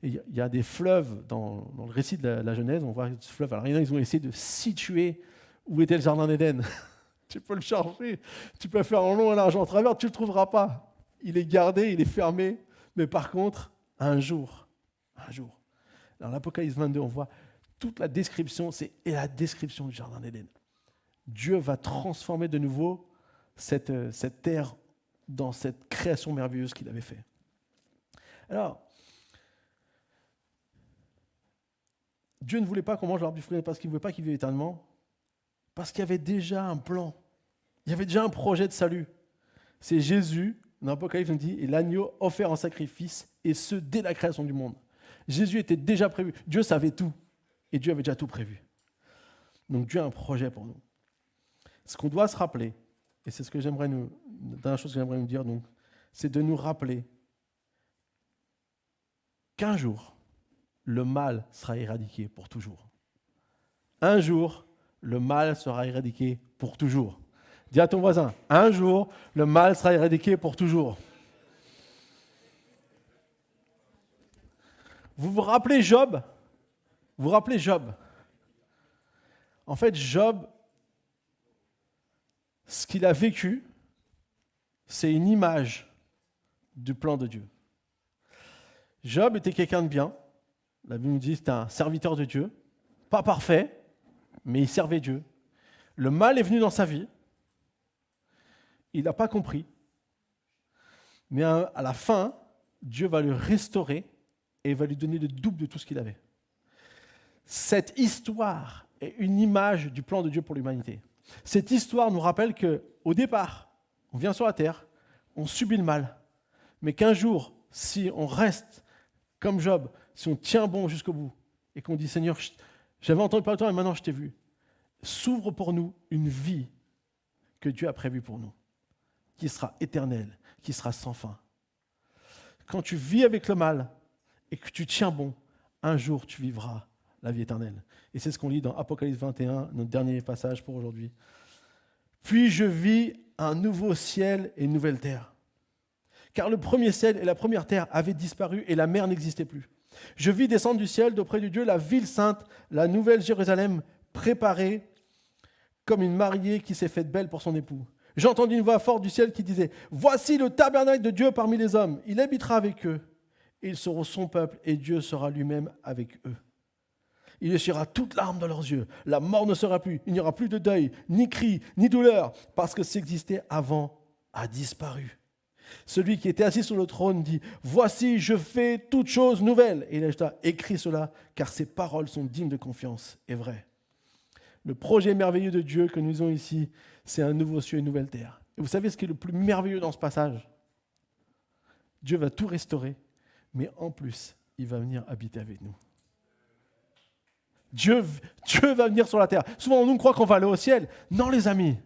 il y a des fleuves dans le récit de la Genèse, on voit ce fleuve. Alors, ils ont essayé de situer où était le jardin d'Éden. Tu peux le chercher, tu peux faire en long et en large en travers, tu ne le trouveras pas. Il est gardé, il est fermé, mais par contre, un jour. Dans l'Apocalypse 22, on voit toute la description, c'est la description du jardin d'Éden. Dieu va transformer de nouveau cette terre dans cette création merveilleuse qu'il avait faite. Alors, Dieu ne voulait pas qu'on mange l'arbre du fruit parce qu'il ne voulait pas qu'il vive éternellement, parce qu'il y avait déjà un plan, il y avait déjà un projet de salut. C'est Jésus, dans l'Apocalypse, on dit, et l'agneau offert en sacrifice, et ce, dès la création du monde. Jésus était déjà prévu, Dieu savait tout, et Dieu avait déjà tout prévu. Donc Dieu a un projet pour nous. Ce qu'on doit se rappeler, et c'est ce que la dernière chose que j'aimerais nous dire, donc, c'est de nous rappeler qu'un jour, le mal sera éradiqué pour toujours. Un jour, le mal sera éradiqué pour toujours. Dis à ton voisin, un jour, le mal sera éradiqué pour toujours. Vous vous rappelez Job ? En fait, Job, ce qu'il a vécu, c'est une image du plan de Dieu. Job était quelqu'un de bien. La Bible nous dit que c'était un serviteur de Dieu. Pas parfait, mais il servait Dieu. Le mal est venu dans sa vie. Il n'a pas compris. Mais à la fin, Dieu va le restaurer et va lui donner le double de tout ce qu'il avait. Cette histoire est une image du plan de Dieu pour l'humanité. Cette histoire nous rappelle qu'au départ, on vient sur la terre, on subit le mal, mais qu'un jour, si on reste comme Job, si on tient bon jusqu'au bout, et qu'on dit « Seigneur, j'avais entendu parler de toi et maintenant je t'ai vu », s'ouvre pour nous une vie que Dieu a prévue pour nous, qui sera éternelle, qui sera sans fin. Quand tu vis avec le mal et que tu tiens bon, un jour tu vivras la vie éternelle. Et c'est ce qu'on lit dans Apocalypse 21, notre dernier passage pour aujourd'hui. Puis je vis un nouveau ciel et une nouvelle terre. Car le premier ciel et la première terre avaient disparu et la mer n'existait plus. Je vis descendre du ciel d'auprès de Dieu la ville sainte, la nouvelle Jérusalem, préparée comme une mariée qui s'est faite belle pour son époux. J'ai entendu une voix forte du ciel qui disait « Voici le tabernacle de Dieu parmi les hommes. Il habitera avec eux. Et ils seront son peuple et Dieu sera lui-même avec eux. Il essuiera toute larme dans leurs yeux. La mort ne sera plus. Il n'y aura plus de deuil, ni cri, ni douleur, parce que ce qui existait avant a disparu. Celui qui était assis sur le trône dit « Voici, je fais toutes choses nouvelles. » Et il ajouta « Écris cela, car ces paroles sont dignes de confiance et vraies. » Le projet merveilleux de Dieu que nous avons ici, c'est un nouveau ciel et une nouvelle terre. Et vous savez ce qui est le plus merveilleux dans ce passage ? Dieu va tout restaurer, mais en plus, il va venir habiter avec nous. Dieu va venir sur la terre. Souvent, on nous croit qu'on va aller au ciel. Non, les amis,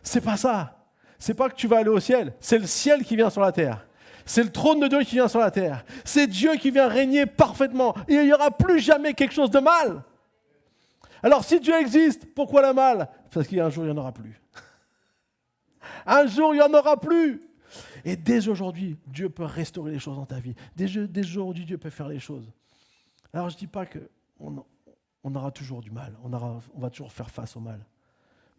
c'est pas ça. C'est pas que tu vas aller au ciel, c'est le ciel qui vient sur la terre. C'est le trône de Dieu qui vient sur la terre. C'est Dieu qui vient régner parfaitement. Et il n'y aura plus jamais quelque chose de mal. Alors, si Dieu existe, pourquoi le mal ? Parce qu'un jour, il n'y en aura plus. Un jour, il n'y en aura plus. Et dès aujourd'hui, Dieu peut restaurer les choses dans ta vie. Dès aujourd'hui, Dieu peut faire les choses. Alors, je ne dis pas qu'on aura toujours du mal. On va toujours faire face au mal.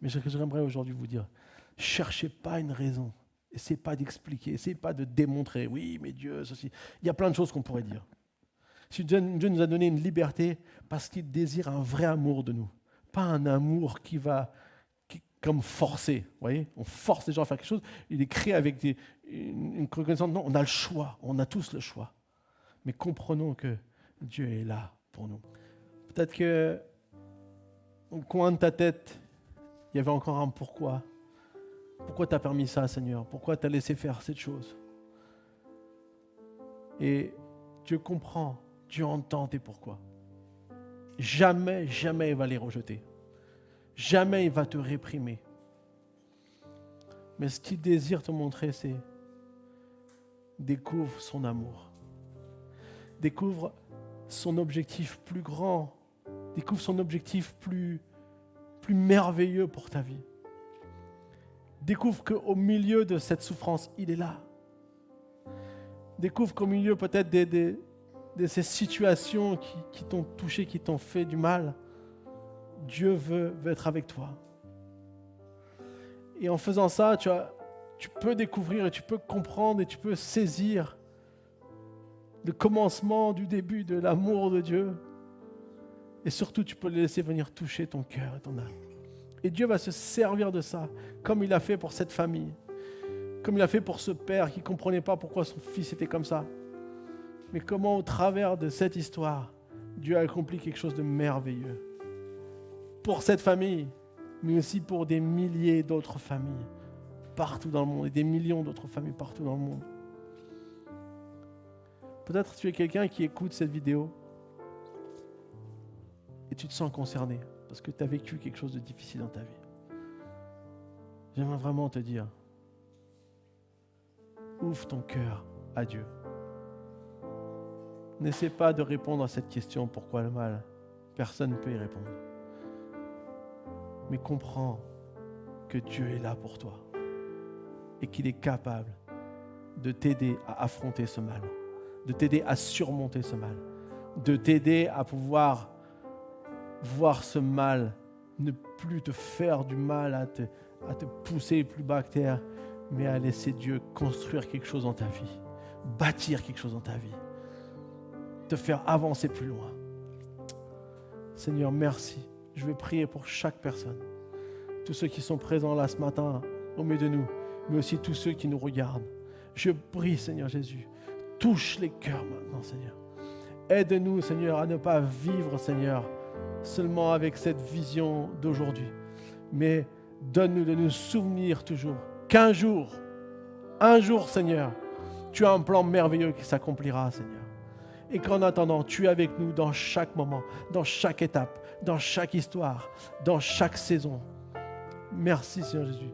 Mais j'aimerais aujourd'hui vous dire, cherchez pas une raison. Essayez pas d'expliquer. Essayez pas de démontrer. Oui, mais Dieu, ceci. Il y a plein de choses qu'on pourrait dire. Si Dieu nous a donné une liberté parce qu'il désire un vrai amour de nous. Pas un amour comme forcé. Vous voyez, on force les gens à faire quelque chose. Il est créé avec une reconnaissance. Non, on a le choix. On a tous le choix. Mais comprenons que Dieu est là pour nous. Peut-être que au coin de ta tête, il y avait encore un pourquoi. Pourquoi tu as permis ça, Seigneur ? Pourquoi tu as laissé faire cette chose ? Et Dieu comprend, Dieu entend tes pourquoi. Jamais, jamais il va les rejeter. Jamais il va te réprimer. Mais ce qu'il désire te montrer, c'est découvre son amour. Découvre son objectif plus grand. Découvre son objectif plus merveilleux pour ta vie. Découvre qu'au milieu de cette souffrance, il est là. Découvre qu'au milieu peut-être de ces situations qui t'ont touché, qui t'ont fait du mal, Dieu veut être avec toi. Et en faisant ça, tu peux découvrir et tu peux comprendre et tu peux saisir le commencement du début de l'amour de Dieu. Et surtout, tu peux le laisser venir toucher ton cœur et ton âme. Et Dieu va se servir de ça, comme il a fait pour cette famille, comme il a fait pour ce père qui ne comprenait pas pourquoi son fils était comme ça. Mais comment, au travers de cette histoire, Dieu a accompli quelque chose de merveilleux. Pour cette famille, mais aussi pour des milliers d'autres familles partout dans le monde, et des millions d'autres familles partout dans le monde. Peut-être tu es quelqu'un qui écoute cette vidéo et tu te sens concerné parce que tu as vécu quelque chose de difficile dans ta vie. J'aimerais vraiment te dire, ouvre ton cœur à Dieu. N'essaie pas de répondre à cette question, pourquoi le mal ? Personne ne peut y répondre. Mais comprends que Dieu est là pour toi et qu'il est capable de t'aider à affronter ce mal, de t'aider à surmonter ce mal, de t'aider à pouvoir voir ce mal ne plus te faire du mal, à te pousser plus bas que terre, mais à laisser Dieu construire quelque chose dans ta vie, bâtir quelque chose dans ta vie, te faire avancer plus loin. Seigneur, merci. Je vais prier pour chaque personne. tous ceux qui sont présents là ce matin au milieu de nous, mais aussi tous ceux qui nous regardent. Je prie, Seigneur Jésus, touche les cœurs maintenant, Seigneur. Aide-nous, Seigneur, à ne pas vivre, Seigneur, seulement avec cette vision d'aujourd'hui, mais donne-nous de nous souvenir toujours qu'un jour, Seigneur, tu as un plan merveilleux qui s'accomplira, Seigneur. Et qu'en attendant, tu es avec nous dans chaque moment, dans chaque étape, dans chaque histoire, dans chaque saison. Merci, Seigneur Jésus,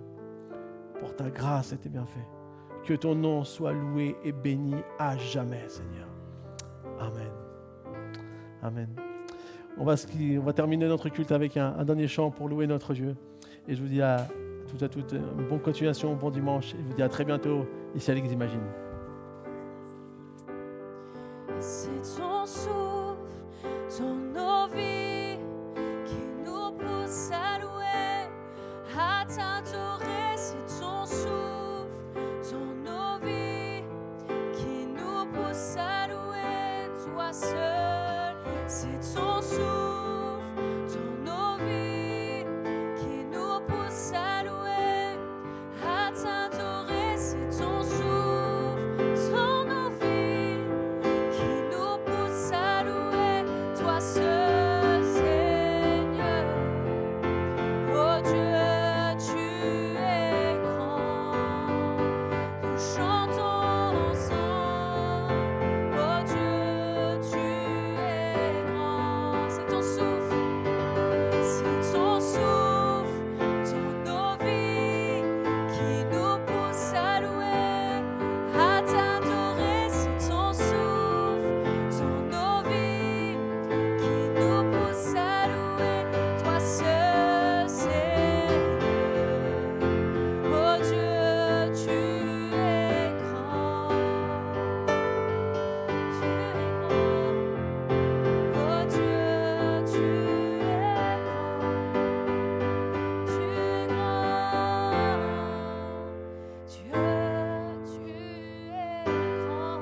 pour ta grâce et tes bienfaits. Que ton nom soit loué et béni à jamais, Seigneur. Amen. Amen. On va terminer notre culte avec un dernier chant pour louer notre Dieu. Et je vous dis à toutes, une bonne continuation, bon dimanche. Et je vous dis à très bientôt ici à l'Église Imagine. C'est ton souffle dans nos vies qui nous pousse à louer, à t'adorer. C'est ton souffle dans nos vies qui nous pousse à louer, toi seul. C'est ton souffle dans nos vies qui nous pousse à louer, à t'adorer. C'est ton souffle dans nos vies qui nous pousse à louer, toi seul, Seigneur. Oh Dieu, tu es grand. Nous chantons ensemble. Oh Dieu, tu es grand. C'est ton souffle dans nos vies qui nous pousse à louer, à t'adorer. C'est ton souffle dans nos vies qui nous pousse à louer, toi seul, Seigneur. Oh Dieu, tu es grand. Tu es grand. Oh Dieu, tu es grand. Tu es grand. Dieu, tu es grand.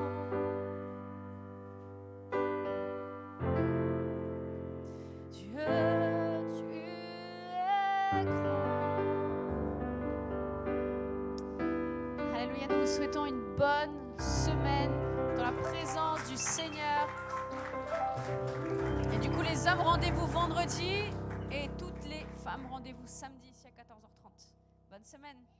Dieu, tu es grand. Alléluia, nous vous souhaitons une bonne semaine dans la présence du Seigneur. Et du coup, les hommes, rendez-vous vendredi et toutes les femmes, rendez-vous samedi ici à 14h30. Bonne semaine.